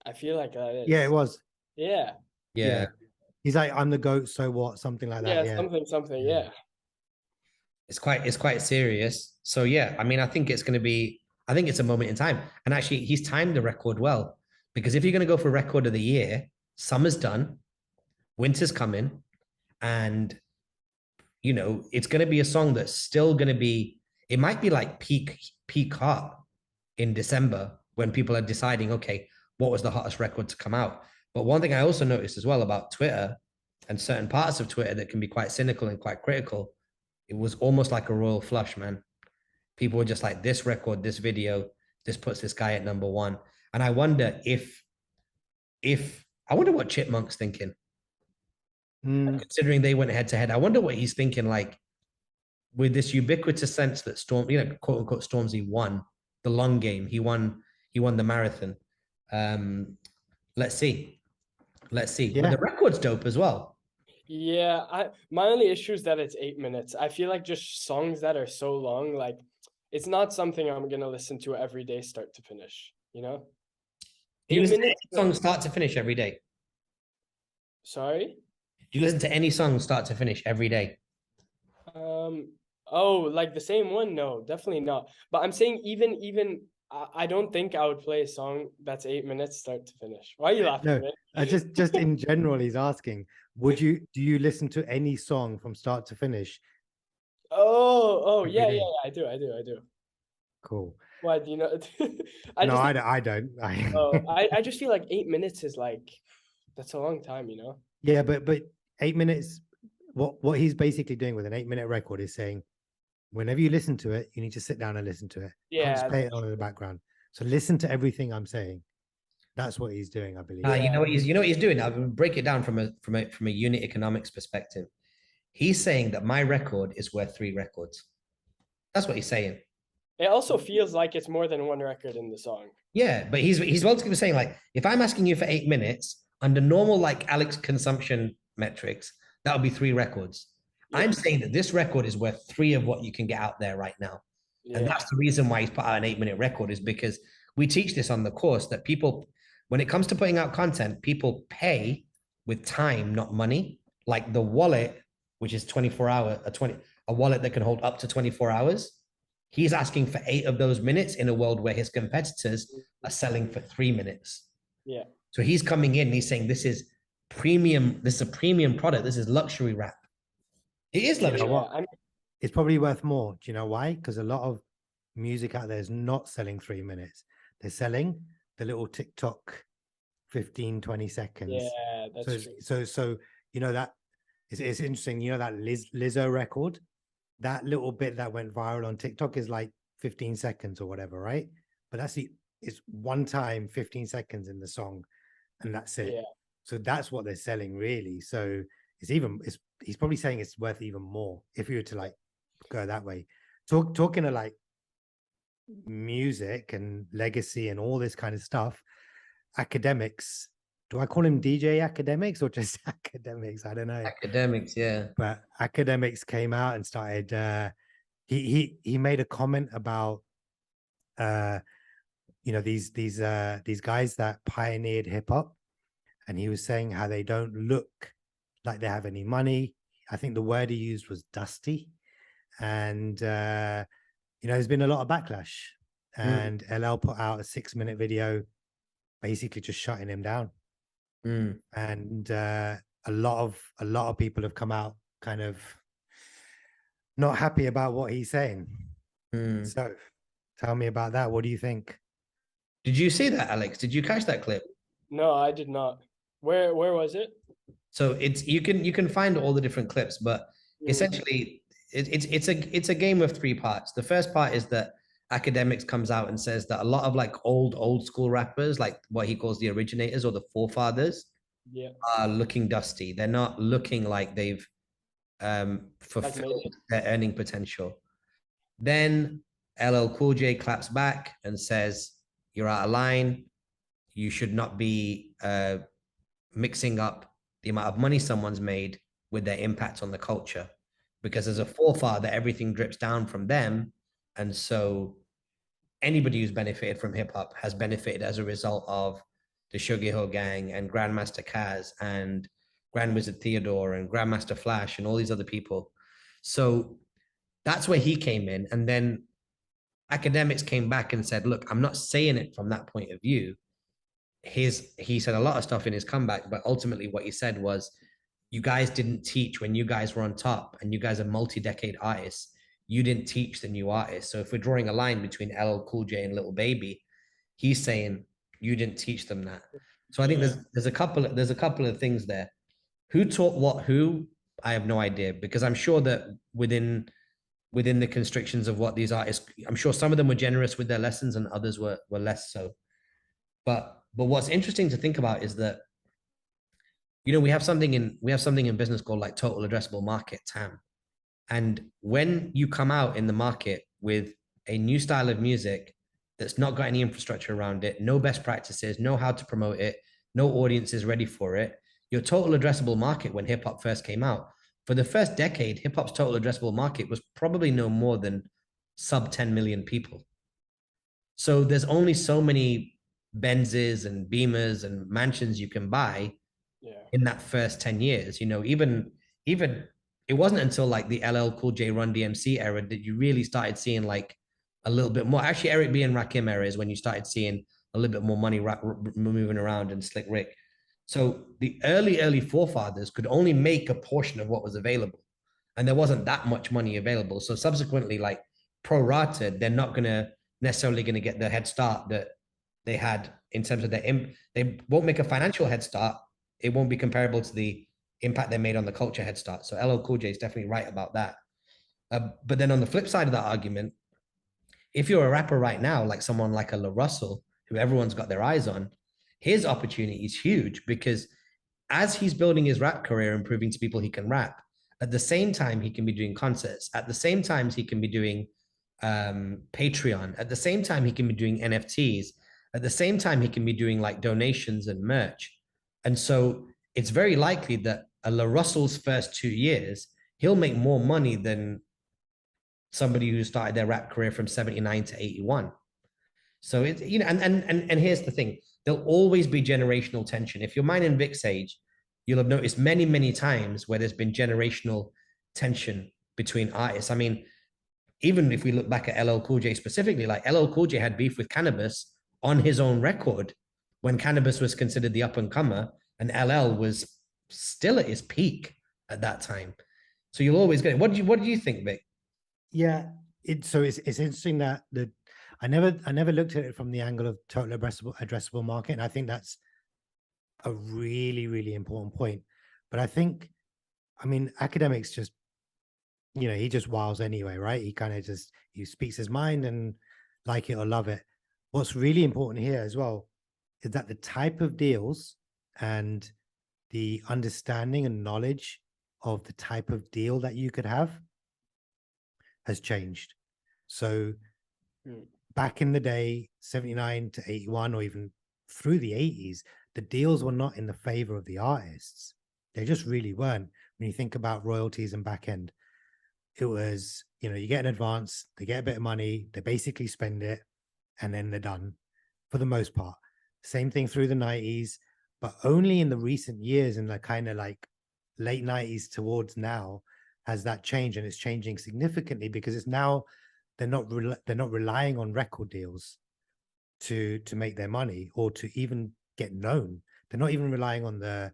I feel like that is. Yeah, it was. Yeah. He's like, I'm the GOAT, so what? Something like that. Yeah, something. Yeah. It's quite serious. So yeah, I mean, I think it's a moment in time. And actually, he's timed the record well, because if you're going to go for record of the year, summer's done, winter's coming, and you know, it's going to be a song that's still going to be, it might be like peak hot in December when people are deciding, okay, what was the hottest record to come out? But one thing I also noticed as well about Twitter and certain parts of Twitter that can be quite cynical and quite critical, it was almost like a royal flush, man. People were just like, this record, this video, this puts this guy at number one. And I wonder I wonder what Chipmunk's thinking. Considering they went head to head, I wonder what he's thinking, like with this ubiquitous sense that quote unquote Stormzy won the long game. He won the marathon. Let's see. Yeah. But the record's dope as well. Yeah, my only issue is that it's 8 minutes. I feel like just songs that are so long, like it's not something I'm gonna listen to every day, start to finish. You know. Do you listen to any song start to finish every day? Sorry. Do you listen to any song start to finish every day? Oh, like the same one? No, definitely not. But I'm saying even I don't think I would play a song that's 8 minutes start to finish. Why are you laughing? No, just in general, he's asking, do you listen to any song from start to finish? Oh, yeah, I do. Cool. Why do you know? I don't. I just feel like 8 minutes is like, that's a long time, you know? Yeah, but 8 minutes, what he's basically doing with an 8-minute record is saying, whenever you listen to it, you need to sit down and listen to it. Yeah. Just play it on in the background. So listen to everything I'm saying. That's what he's doing, I believe. You know what he's doing? I'll break it down from a unit economics perspective. He's saying that my record is worth 3 records. That's what he's saying. It also feels like it's more than 1 record in the song. Yeah, but he's basically saying, like, if I'm asking you for 8 minutes under normal, like, Alex consumption metrics, that would be 3 records. Yeah. I'm saying that this record is worth 3 of what you can get out there right now. Yeah. And that's the reason why he's put out an 8-minute record, is because we teach this on the course, that people, when it comes to putting out content, people pay with time, not money. Like the wallet, which is 24 hour, a wallet that can hold up to 24 hours. He's asking for 8 of those minutes in a world where his competitors are selling for 3 minutes. Yeah. So he's coming in and he's saying, this is premium. This is a premium product. This is luxury rap. It is luxury. It's probably worth more. Do you know why? Because a lot of music out there is not selling 3 minutes. They're selling the little TikTok 15, 20 seconds. Yeah, that's true. So you know, that it's interesting. You know, that Lizzo record, that little bit that went viral on TikTok is like 15 seconds or whatever, right? But it's one time 15 seconds in the song, and that's it. Yeah. So that's what they're selling, really. So he's probably saying it's worth even more if you were to like go that way. Talking to like music and legacy and all this kind of stuff. AKADEMIKS, do I call him DJ AKADEMIKS or just AKADEMIKS? I don't know. AKADEMIKS, yeah. But AKADEMIKS came out and started. He made a comment about you know, these guys that pioneered hip hop, and he was saying how they don't look like they have any money. I think the word he used was dusty, and you know, there's been a lot of backlash. And LL put out a 6-minute video, basically just shutting him down. And a lot of people have come out kind of not happy about what he's saying. So tell me about that. What do you think? Did you see that, Alex? Did you catch that clip? No, I did not. Where was it? So it's you can find all the different clips, but essentially it's a game of 3 parts. The first part is that AKADEMIKS comes out and says that a lot of like old school rappers, like what he calls the originators or the forefathers, are looking dusty. They're not looking like they've fulfilled their earning potential. Then LL Cool J claps back and says, "You're out of line. You should not be mixing up the amount of money someone's made with their impact on the culture, because as a forefather, everything drips down from them. And so anybody who's benefited from hip hop has benefited as a result of the Sugar Hill Gang and Grandmaster Caz and Grand Wizard Theodore and Grandmaster Flash and all these other people." So that's where he came in. And then AKADEMIKS came back and said, "Look, I'm not saying it from that point of view." He said a lot of stuff in his comeback, but ultimately what he said was, you guys didn't teach when you guys were on top, and you guys are multi-decade artists. You didn't teach the new artists. So if we're drawing a line between LL Cool J and Lil Baby, he's saying you didn't teach them that. So I think there's a couple of things there. Who taught what who? I have no idea, because I'm sure that within the constrictions of what these artists, I'm sure some of them were generous with their lessons and others were less so. But what's interesting to think about is that, you know, we have something in business called like total addressable market, TAM. And when you come out in the market with a new style of music that's not got any infrastructure around it, no best practices, no how to promote it, no audience is ready for it, your total addressable market when hip hop first came out, for the first decade, hip hop's total addressable market was probably no more than sub 10 million people. So there's only so many Benzes and Beamers and mansions you can buy in that first 10 years. You know, even it wasn't until like the LL Cool J Run DMC era that you really started seeing like a little bit more. Actually, Eric B and Rakim era is when you started seeing a little bit more money moving around, and Slick Rick. So the early forefathers could only make a portion of what was available, and there wasn't that much money available. So subsequently, like prorated, they're not necessarily going to get the head start that they had in terms of they won't make a financial head start. It won't be comparable to the impact they made on the culture head start. So LL Cool J is definitely right about that. But then on the flip side of that argument, if you're a rapper right now, like someone like a La Russell, who everyone's got their eyes on, his opportunity is huge, because as he's building his rap career and proving to people he can rap, at the same time he can be doing concerts, at the same time he can be doing Patreon, at the same time he can be doing NFTs, at the same time he can be doing like donations and merch. And so it's very likely that a La Russell's first 2 years, he'll make more money than somebody who started their rap career from 79 to 81. So it's, you know, and here's the thing, there'll always be generational tension. If you're mine and Vic's age, you'll have noticed many times where there's been generational tension between artists. I mean, even if we look back at LL Cool J specifically, like LL Cool J had beef with Cannabis on his own record when Cannabis was considered the up and comer, and LL was still at his peak at that time. So you'll always get it. What do you think, Vic? Yeah, it's interesting that I never looked at it from the angle of total addressable market, and I think that's a really important point. But I think, I mean, Academics just, you know, he just wows anyway, right? He kind of just, he speaks his mind, and like it or love it. What's really important here as well is that the type of deals and the understanding and knowledge of the type of deal that you could have has changed. So back in the day, 79 to 81, or even through the 80s, the deals were not in the favor of the artists. They just really weren't. When you think about royalties and back end, it was, you know, you get an advance, they get a bit of money, they basically spend it, and then they're done for the most part. Same thing through the 90s, but only in the recent years, in the kind of like late 90s towards now, has that changed. And it's changing significantly because it's now they're not relying on record deals to make their money or to even get known. They're not even relying on the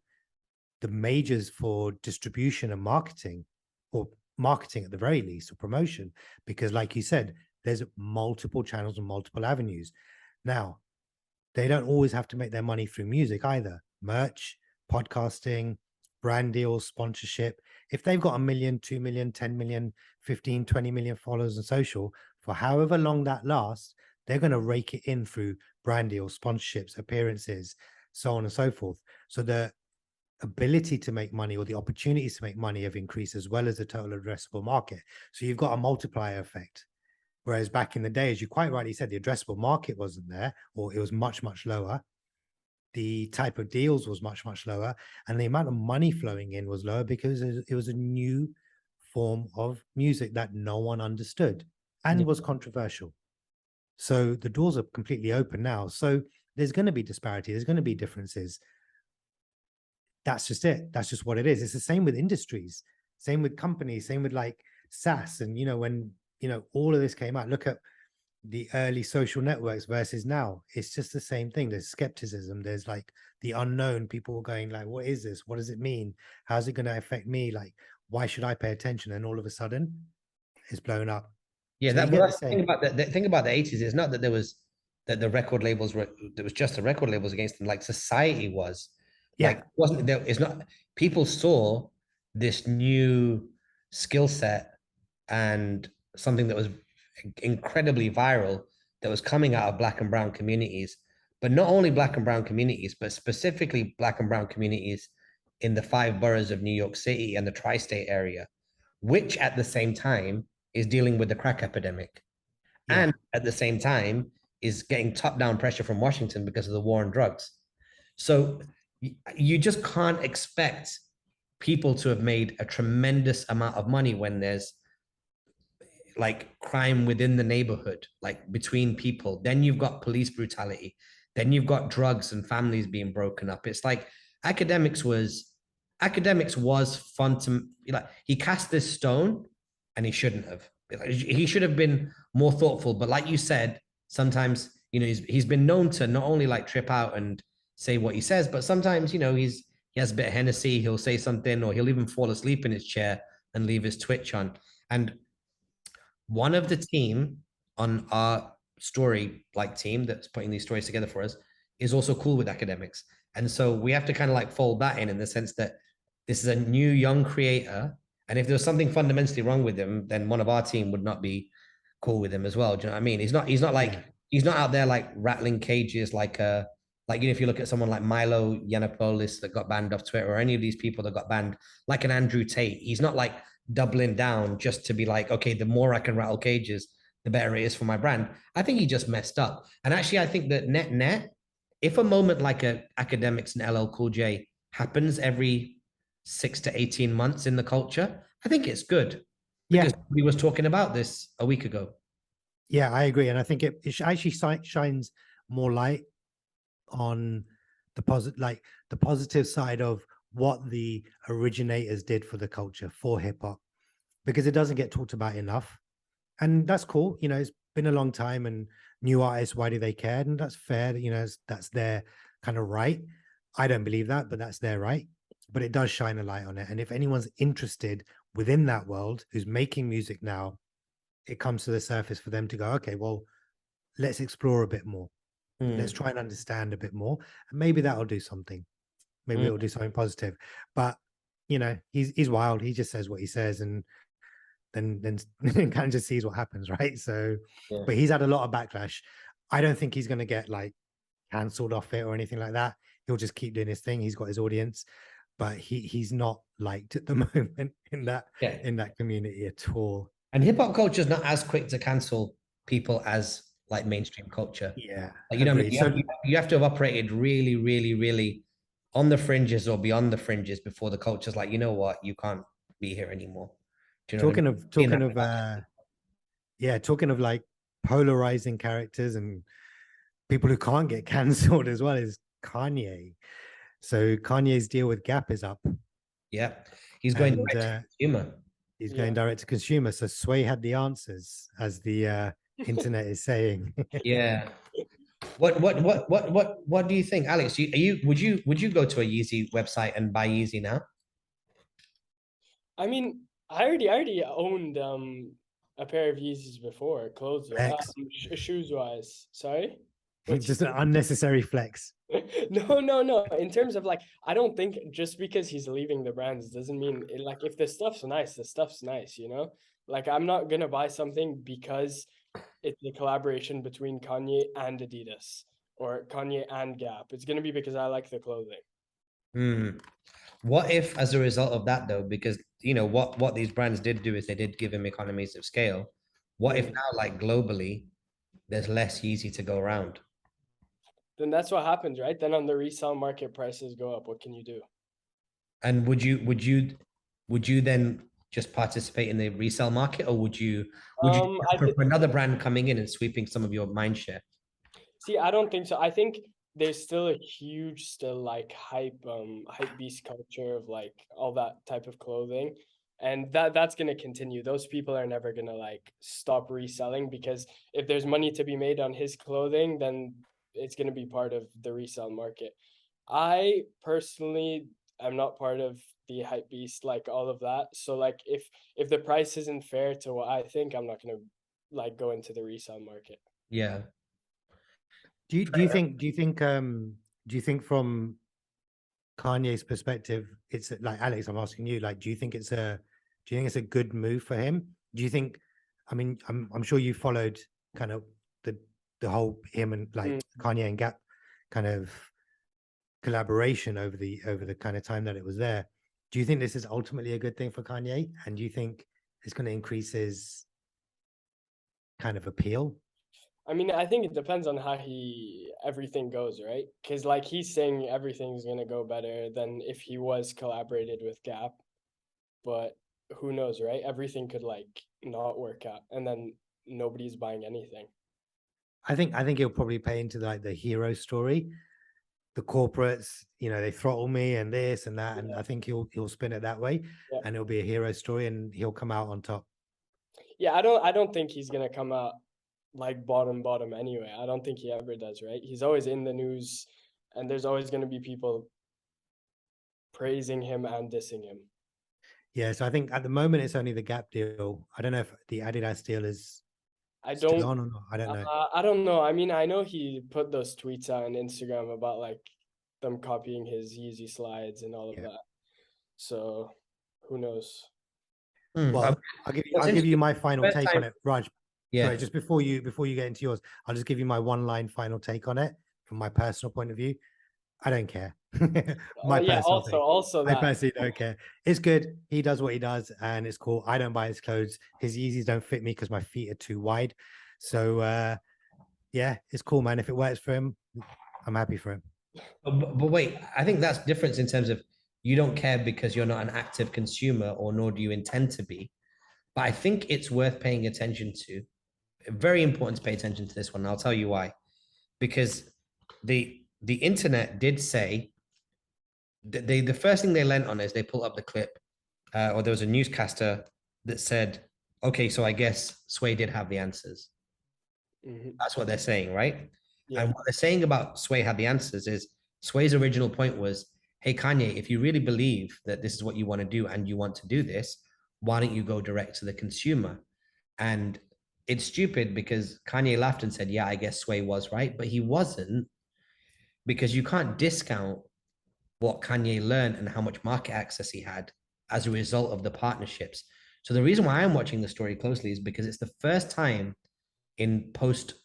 majors for distribution and marketing, or marketing at the very least, or promotion, because like you said, there's multiple channels and multiple avenues. Now, they don't always have to make their money through music either. Merch, podcasting, brand deals, sponsorship. If they've got 1 million, 2 million, 10 million, 15, 20 million followers on social, for however long that lasts, they're going to rake it in through brand deals, sponsorships, appearances, so on and so forth. So the ability to make money, or the opportunities to make money, have increased, as well as the total addressable market. So you've got a multiplier effect. Whereas back in the day, as you quite rightly said, the addressable market wasn't there, or it was much, much lower. The type of deals was much, much lower. And the amount of money flowing in was lower because it was a new form of music that no one understood and was controversial. So the doors are completely open now. So there's going to be disparity. There's going to be differences. That's just it. That's just what it is. It's the same with industries, same with companies, same with like SaaS. And, you know, when, you know, all of this came out, look at the early social networks versus now. It's just the same thing. There's skepticism. There's like the unknown. People going like, what is this? What does it mean? How's it going to affect me? Like, why should I pay attention? And all of a sudden it's blown up. Yeah, So that, you well, get that's the the thing same. about the thing about the 80s is not that there was that the record labels were, there was just the record labels against them. Like society was, like, Yeah. wasn't there? It's not, people saw this new skill set and something that was incredibly viral that was coming out of Black and brown communities, but not only Black and brown communities, but specifically Black and brown communities in the 5 boroughs of New York City and the tri-state area, which at the same time is dealing with the crack epidemic, Yeah. and at the same time is getting top-down pressure from Washington because of the war on drugs. So you just can't expect people to have made a tremendous amount of money when there's like crime within the neighborhood, like between people. Then you've got police brutality. Then you've got drugs and families being broken up. It's like Academics was fun to, like, he cast this stone and he shouldn't have. He should have been more thoughtful. But like you said, sometimes, you know, he's been known to not only like trip out and say what he says, but sometimes, you know, he has a bit of Hennessy, he'll say something, or he'll even fall asleep in his chair and leave his Twitch on. And one of the team on our story like team that's putting these stories together for us is also cool with Academics. And so we have to kind of like fold that in the sense that this is a new young creator. And if there was something fundamentally wrong with him, then one of our team would not be cool with him as well. Do you know what I mean? He's not like, he's not out there like rattling cages like like, you know, if you look at someone like Milo Yiannopoulos that got banned off Twitter, or any of these people that got banned, like an Andrew Tate, he's not like doubling down just to be like, okay, the more I can rattle cages, the better it is for my brand. I think he just messed up. And actually, I think that net, if a moment like a Academics and LL Cool J happens every 6 to 18 months in the culture, I think it's good, because we was talking about this a week ago. Yeah, I agree. And I think it actually shines more light on the positive side of what the originators did for the culture, for hip hop, because it doesn't get talked about enough. And that's cool. You know, it's been a long time, and new artists, why do they care? And that's fair. You know, that's their kind of right. I don't believe that, but that's their right. But it does shine a light on it. And if anyone's interested within that world who's making music now, it comes to the surface for them to go, okay, well, let's explore a bit more. Let's try and understand a bit more. And maybe that'll do something. Maybe it'll do something positive. But you know, he's wild. He just says what he says, and then kind of just sees what happens, right? So, Yeah. but he's had a lot of backlash. I don't think he's going to get like cancelled off it or anything like that. He'll just keep doing his thing. He's got his audience, but he's not liked at the moment in that community at all. And hip hop culture is not as quick to cancel people as like mainstream culture. Yeah, like, you know, agreed. you have to have operated really, really, really on the fringes or beyond the fringes before the culture's like, you know what, you can't be here anymore. Do you know talking what I mean? of talking of yeah, talking of like polarizing characters and people who can't get cancelled as well is Kanye. So Kanye's deal with Gap is up. Yeah, he's going And, direct to consumer. He's Yeah. going direct to consumer. So Sway had the answers, as the internet is saying. Yeah. What do you think, Alex? Would you go to a Yeezy website and buy Yeezy now? I mean, I already owned a pair of Yeezys before, clothes shoes wise. Sorry? Just an unnecessary flex. No. In terms of like, I don't think just because he's leaving the brands doesn't mean like if the stuff's nice, the stuff's nice, you know? Like I'm not gonna buy something because it's a collaboration between Kanye and Adidas or Kanye and Gap. It's gonna be because I like the clothing. What if, as a result of that, though, because you know what these brands did do is they did give him economies of scale. What if now, like globally, there's less Yeezy to go around? Then that's what happens, right? Then on the resale market, prices go up. What can you do? And would you then just participate in the resale market, or would you for another brand coming in and sweeping some of your mind share? See, I don't think so. I think there's still a huge like hype beast culture of like all that type of clothing. And that's gonna continue. Those people are never gonna like stop reselling, because if there's money to be made on his clothing, then it's gonna be part of the resale market. I personally am not part of the hype beast, like all of that. So like if the price isn't fair to what I think, I'm not gonna like go into the resale market. Yeah. Do you think from Kanye's perspective, it's like, Alex, I'm asking you, like, do you think it's a good move for him? Do you think, I mean, I'm sure you followed kind of the whole him and like Kanye and Gap kind of collaboration over the kind of time that it was there. Do you think this is ultimately a good thing for Kanye? And do you think it's going to increase his kind of appeal? I mean, I think it depends on how everything goes, right? Because like he's saying everything's gonna go better than if he was collaborated with Gap, but who knows, right? Everything could like not work out, and then nobody's buying anything. I think he'll probably pay into like the hero story. The corporates, you know, they throttle me and this and that, and I think he'll spin it that way, and it'll be a hero story, and he'll come out on top. Yeah, I don't think he's gonna come out like bottom anyway. I don't think he ever does, right? He's always in the news, and there's always going to be people praising him and dissing him. Yeah, so I think at the moment it's only the Gap deal. I don't know if the Adidas deal is still on or not. I don't know. I don't know. I mean, I know he put those tweets out on Instagram about like them copying his Yeezy slides and all of that. So who knows? Well, I'll give you my final take on it, Raj. Yeah. Sorry, just before you get into yours, I'll just give you my one-line final take on it from my personal point of view. I don't care. Also I personally don't care. It's good. He does what he does, and it's cool. I don't buy his clothes. His Yeezys don't fit me because my feet are too wide. So yeah, it's cool, man. If it works for him, I'm happy for him. But wait, I think that's different in terms of you don't care because you're not an active consumer, or nor do you intend to be. But I think it's worth paying attention to. Very important to pay attention to this one. I'll tell you why. Because the internet did say that the first thing they lent on is they pulled up the clip, or there was a newscaster that said, okay, so I guess Sway did have the answers. That's what they're saying, right? Yeah. And what they're saying about Sway had the answers is Sway's original point was, hey, Kanye, if you really believe that this is what you want to do and you want to do this, why don't you go direct to the consumer? And it's stupid because Kanye laughed and said, yeah, I guess Sway was right, but he wasn't, because you can't discount what Kanye learned and how much market access he had as a result of the partnerships. So the reason why I'm watching the story closely is because it's the first time in post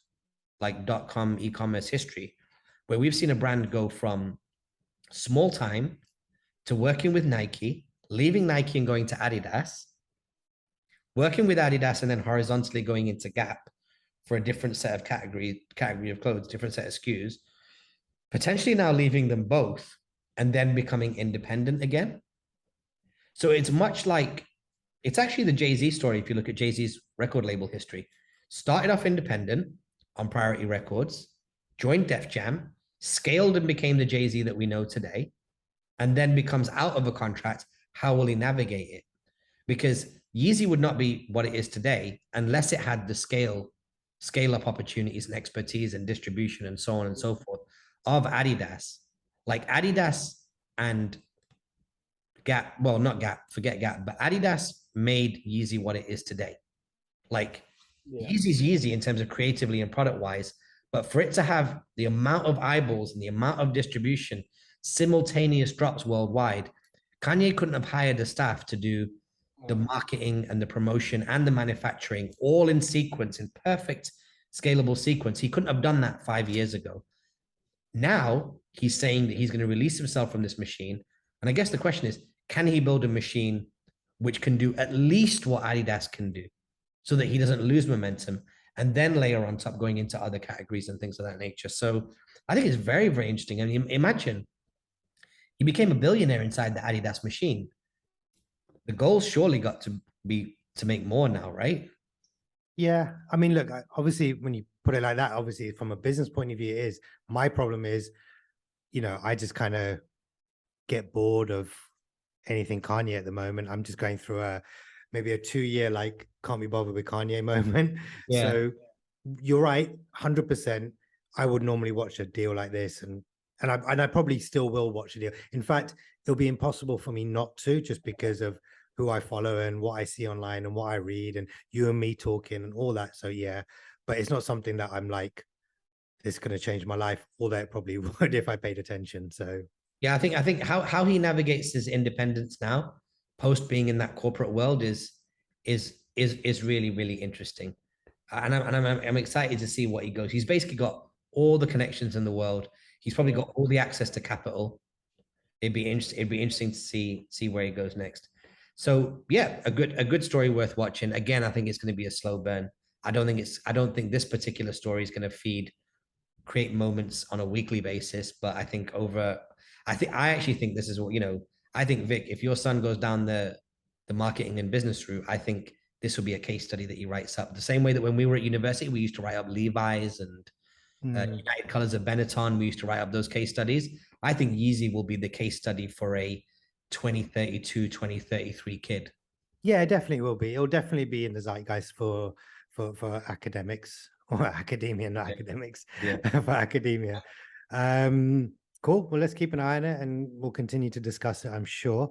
like .com e-commerce history where we've seen a brand go from small time to working with Nike, leaving Nike and going to Adidas, working with Adidas and then horizontally going into Gap for a different set of category of clothes, different set of SKUs, potentially now leaving them both and then becoming independent again. So it's much like, it's actually the Jay-Z story. If you look at Jay-Z's record label history, started off independent on Priority Records, joined Def Jam, scaled and became the Jay-Z that we know today, and then becomes out of a contract. How will he navigate it? Because Yeezy would not be what it is today unless it had the scale up opportunities and expertise and distribution and so on and so forth of Adidas. Like Adidas and Gap, well, not Gap, forget Gap, but Adidas made Yeezy what it is today. Like Yeezy's Yeezy in terms of creatively and product wise, but for it to have the amount of eyeballs and the amount of distribution, simultaneous drops worldwide, Kanye couldn't have hired the staff to do the marketing and the promotion and the manufacturing all in sequence, in perfect scalable sequence. He couldn't have done that 5 years ago. Now he's saying that he's going to release himself from this machine. And I guess the question is, can he build a machine which can do at least what Adidas can do so that he doesn't lose momentum, and then layer on top going into other categories and things of that nature? So I think it's very, very interesting. I mean, imagine he became a billionaire inside the Adidas machine. The goal surely got to be to make more now, right? Yeah. I mean, look, obviously, when you put it like that, obviously, from a business point of view, it is. My problem is, I just kind of get bored of anything Kanye at the moment. I'm just going through maybe a 2-year, like, can't be bothered with Kanye moment. Yeah. So you're right, 100%. I would normally watch a deal like this, and I probably still will watch a deal. In fact, it'll be impossible for me not to, just because of who I follow and what I see online and what I read and you and me talking and all that. So yeah, but it's not something that I'm like, this is going to change my life, although it probably would if I paid attention. So yeah, I think how he navigates his independence now, post being in that corporate world, is really, really interesting. And I'm excited to see what he goes. He's basically got all the connections in the world. He's probably got all the access to capital. It'd be interesting to see where he goes next. So yeah, a good story worth watching. Again, I think it's going to be a slow burn. I don't think this particular story is going to create moments on a weekly basis, but I actually think this is what, I think, Vic, if your son goes down the marketing and business route, I think this will be a case study that he writes up the same way that when we were at university, we used to write up Levi's and United Colors of Benetton. We used to write up those case studies. I think Yeezy will be the case study for a 2032, 2033 kid. Yeah, it definitely will be. It'll definitely be in the zeitgeist for academics, or academia, not academics, for academia. Cool. Well, let's keep an eye on it and we'll continue to discuss it, I'm sure.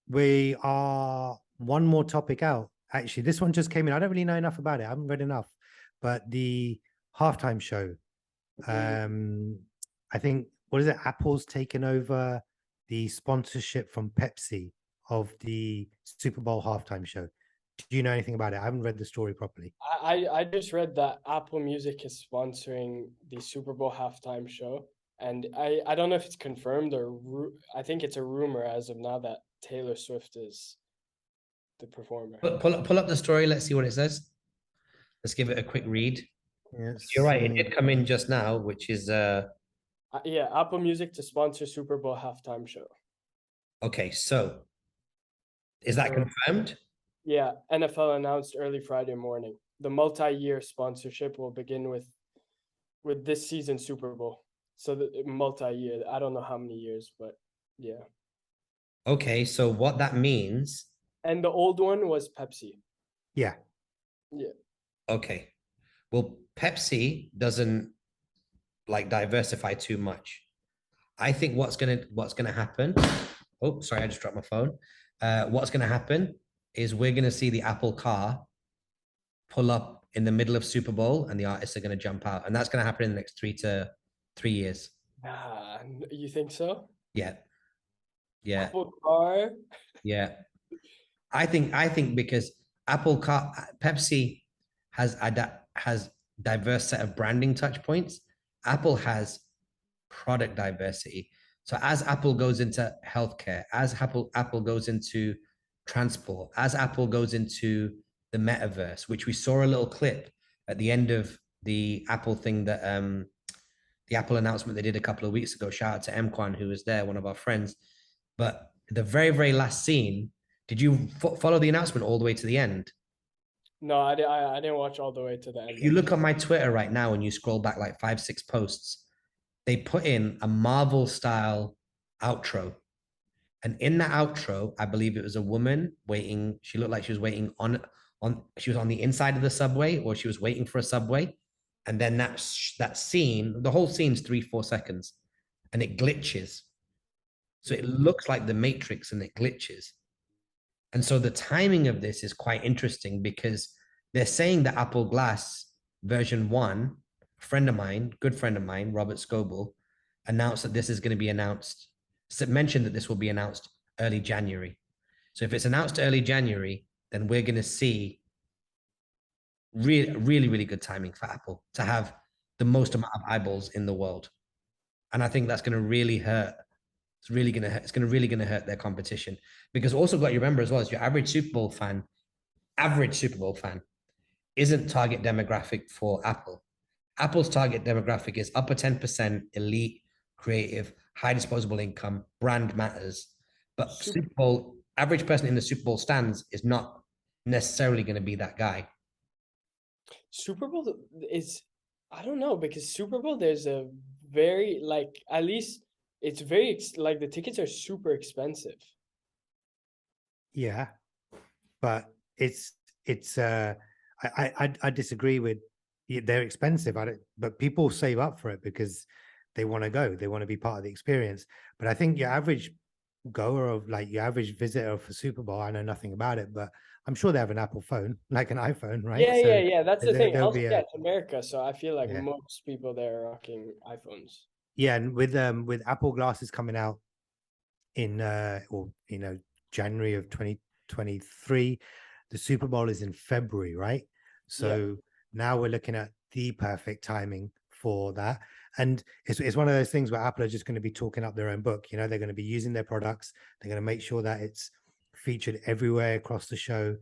We are one more topic out. Actually, this one just came in. I don't really know enough about it. I haven't read enough. But the halftime show, I think, what is it? Apple's taken over the sponsorship from Pepsi of the Super Bowl halftime show. Do you know anything about it? I haven't read the story properly. I just read that Apple Music is sponsoring the Super Bowl halftime show. And I don't know if it's confirmed or I think it's a rumor as of now that Taylor Swift is the performer. Pull up the story. Let's see what it says. Let's give it a quick read. Yes. You're right. It did come in just now, which is yeah, Apple Music to sponsor Super Bowl halftime show. Okay, so is that confirmed? Yeah, NFL announced early Friday morning. The multi-year sponsorship will begin with this season's Super Bowl. So the multi-year, I don't know how many years, but yeah. Okay, so what that means. And the old one was Pepsi. Yeah. Yeah. Okay. Well, Pepsi doesn't like diversify too much. I think what's gonna happen. Oh, sorry, I just dropped my phone. What's gonna happen is we're gonna see the Apple car pull up in the middle of Super Bowl, and the artists are gonna jump out, and that's gonna happen in the next 3 years. You think so? Yeah. Yeah. Apple Car. Yeah. I think because Pepsi has diverse set of branding touch points. Apple has product diversity. So as Apple goes into healthcare, as Apple goes into transport, as Apple goes into the metaverse, which we saw a little clip at the end of the Apple thing that the Apple announcement they did a couple of weeks ago. Shout out to Mquan, who was there, one of our friends. But the very, very last scene, did you follow the announcement all the way to the end? No, I didn't watch all the way to the end. If you look on my Twitter right now and you scroll back like 5-6 posts, they put in a Marvel style outro. And in that outro, I believe it was a woman waiting. She looked like she was waiting she was on the inside of the subway, or she was waiting for a subway. And then that scene, the whole scene's 3-4 seconds, and it glitches. So it looks like the Matrix and it glitches. And so the timing of this is quite interesting because they're saying that Apple Glass version 1, a friend of mine, good friend of mine, Robert Scoble, announced that this is going to be announced, mentioned that this will be announced early January. So if it's announced early January, then we're going to see really, really, really good timing for Apple to have the most amount of eyeballs in the world. And I think that's going to really hurt. It's really going to hurt. It's going to really going to hurt their competition, because also got to remember as well as your average Super Bowl fan isn't target demographic for Apple. Apple's target demographic is upper 10%, elite, creative, high disposable income, brand matters. But Super Bowl, average person in the Super Bowl stands is not necessarily going to be that guy. Super Bowl is, I don't know, because Super Bowl, there's a very, like, at least it's very, like, the tickets are super expensive. Yeah, but I disagree with, they're expensive. But people save up for it because they want to go, they want to be part of the experience. But I think your average goer, of like your average visitor for Super Bowl, I know nothing about it, but I'm sure they have an Apple phone, like an iPhone, right? Yeah, So yeah. That's the thing. Also, yeah, it's America, so I feel like yeah. most people there are rocking iPhones. Yeah, and with Apple glasses coming out in January of 2023, the Super Bowl is in February, right? So now we're looking at the perfect timing for that. And it's one of those things where Apple are just going to be talking up their own book. They're going to be using their products. They're going to make sure that it's featured everywhere across the show.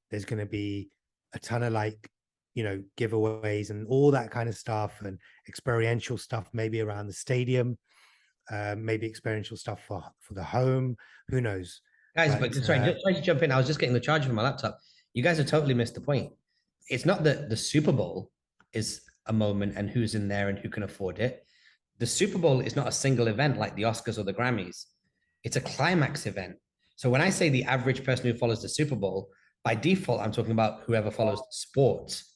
There's going to be a ton of giveaways and all that kind of stuff, and experiential stuff maybe around the stadium, maybe experiential stuff for the home. Who knows? Guys, but sorry, just trying to jump in. I was just getting the charger for my laptop. You guys have totally missed the point. It's not that the Super Bowl is a moment and who's in there and who can afford it. The Super Bowl is not a single event like the Oscars or the Grammys. It's a climax event. So when I say the average person who follows the Super Bowl, by default, I'm talking about whoever follows sports.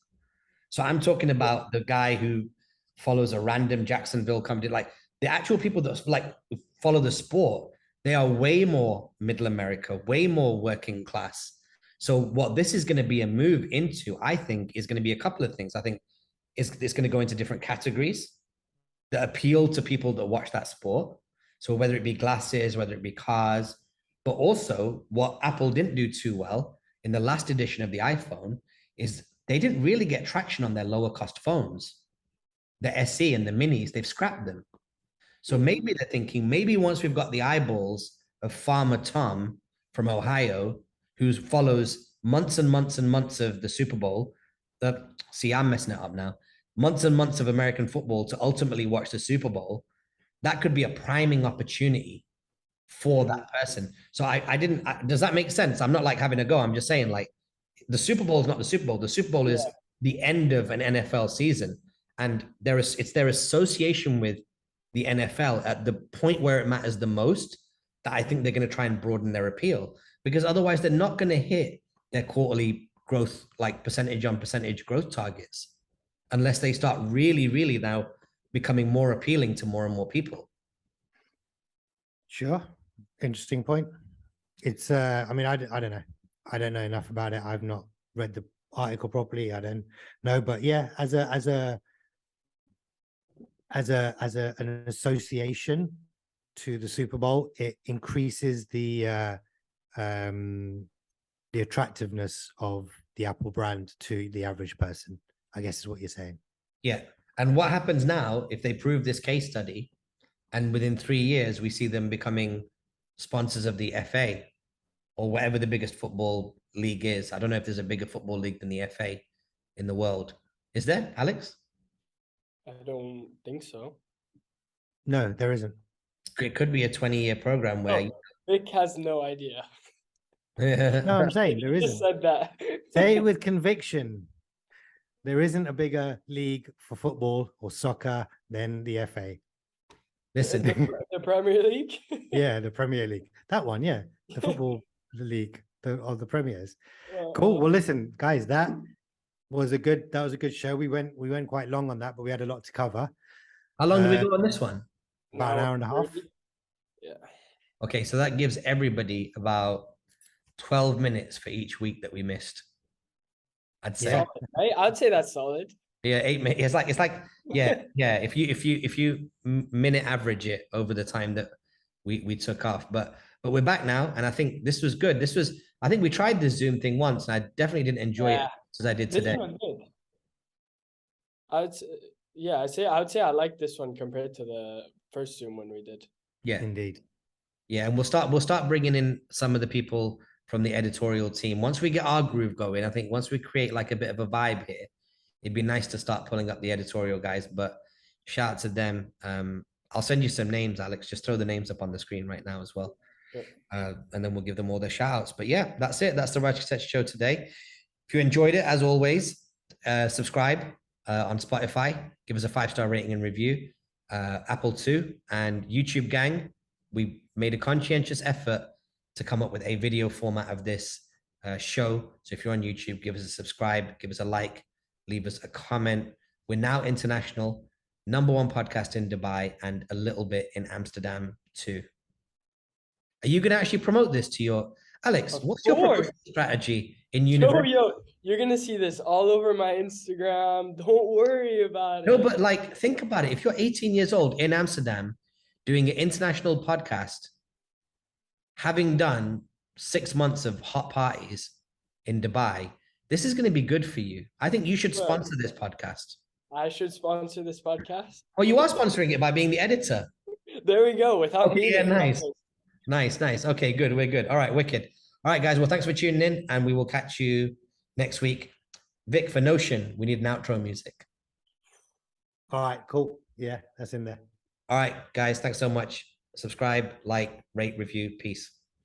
So I'm talking about the guy who follows a random Jacksonville company, like the actual people that like follow the sport. They are way more middle America, way more working class. So what this is going to be a move into, I think, is going to be a couple of things. I think it's going to go into different categories that appeal to people that watch that sport. So whether it be glasses, whether it be cars, but also what Apple didn't do too well in the last edition of the iPhone is they didn't really get traction on their lower cost phones. The SE and the minis, they've scrapped them. So maybe they're thinking, maybe once we've got the eyeballs of Farmer Tom from Ohio, who follows months and months and months of the Super Bowl, see, I'm messing it up now, months and months of American football to ultimately watch the Super Bowl, that could be a priming opportunity for that person. So does that make sense? I'm not like having a go. I'm just saying, like, the Super Bowl is not the Super Bowl. The Super Bowl is the end of an NFL season. And it's their association with the NFL at the point where it matters the most that I think they're going to try and broaden their appeal, because otherwise they're not going to hit their quarterly growth, like percentage on percentage growth targets, unless they start really, really now becoming more appealing to more and more people. Sure. Interesting point. It's I mean, I don't know. I don't know enough about it. I've not read the article properly. I don't know, but yeah, as an association to the Super Bowl, it increases the attractiveness of the Apple brand to the average person, I guess is what you're saying. Yeah. And what happens now if they prove this case study and within 3 years we see them becoming sponsors of the FA or whatever the biggest football league is? I don't know if there's a bigger football league than the FA in the world. Is there, Alex? I don't think so. No, there isn't. It could be a 20-year program where Oh, Vic has no idea. No, I'm saying there He isn't. just said that. Say it with conviction. There isn't a bigger league for football or soccer than the FA. Listen, The Premier League. Yeah, the Premier League. That one, yeah. The football league of the premiers. Cool. Well, listen, guys, that was a good show. We went quite long on that, but we had a lot to cover. how long do we go on this one? About an hour and a half. Yeah. Okay, so that gives everybody about 12 minutes for each week that we missed. I'd say. Yeah. Solid, right? I'd say that's solid. Yeah, 8 minutes. It's like yeah. If you minute average it over the time that we took off, but we're back now, and I think this was good. I think we tried this Zoom thing once, and I definitely didn't enjoy it as I did This today. one was good. I would say I like this one compared to the first Zoom one we did. Yeah, Indeed. yeah, and we'll start bringing in some of the people from the editorial team once we get our groove going. I think once we create like a bit of a vibe here, it'd be nice to start pulling up the editorial guys. But shout out to them. I'll send you some names, Alex. Just throw the names up on the screen right now as well. Sure. And then we'll give them all their shout outs. But yeah, that's it. That's the Raj Kotecha show today. If you enjoyed it, as always, subscribe on Spotify. Give us a 5-star rating and review. Apple too. And YouTube gang, we made a conscientious effort to come up with a video format of this show. So if you're on YouTube, give us a subscribe, give us a like, leave us a comment. We're now international, #1 podcast in Dubai and a little bit in Amsterdam too. Are you going to actually promote this to your Alex? What's your promotion strategy in university? Yo, you're gonna see this all over my Instagram. Don't worry about it. No, but like, think about it. If you're 18 years old in Amsterdam doing an international podcast, having done 6 months of hot parties in Dubai, this is going to be good for you. I think you should sponsor this podcast. I should sponsor this podcast. Oh, you are sponsoring it by being the editor. There we go. Without me. Yeah, nice. Nice. Okay, good. We're good. All right, wicked. All right, guys. Well, thanks for tuning in, and we will catch you next week. Vic, for Notion, we need an outro music. All right, cool. Yeah, that's in there. All right, guys. Thanks so much. Subscribe, like, rate, review. Peace.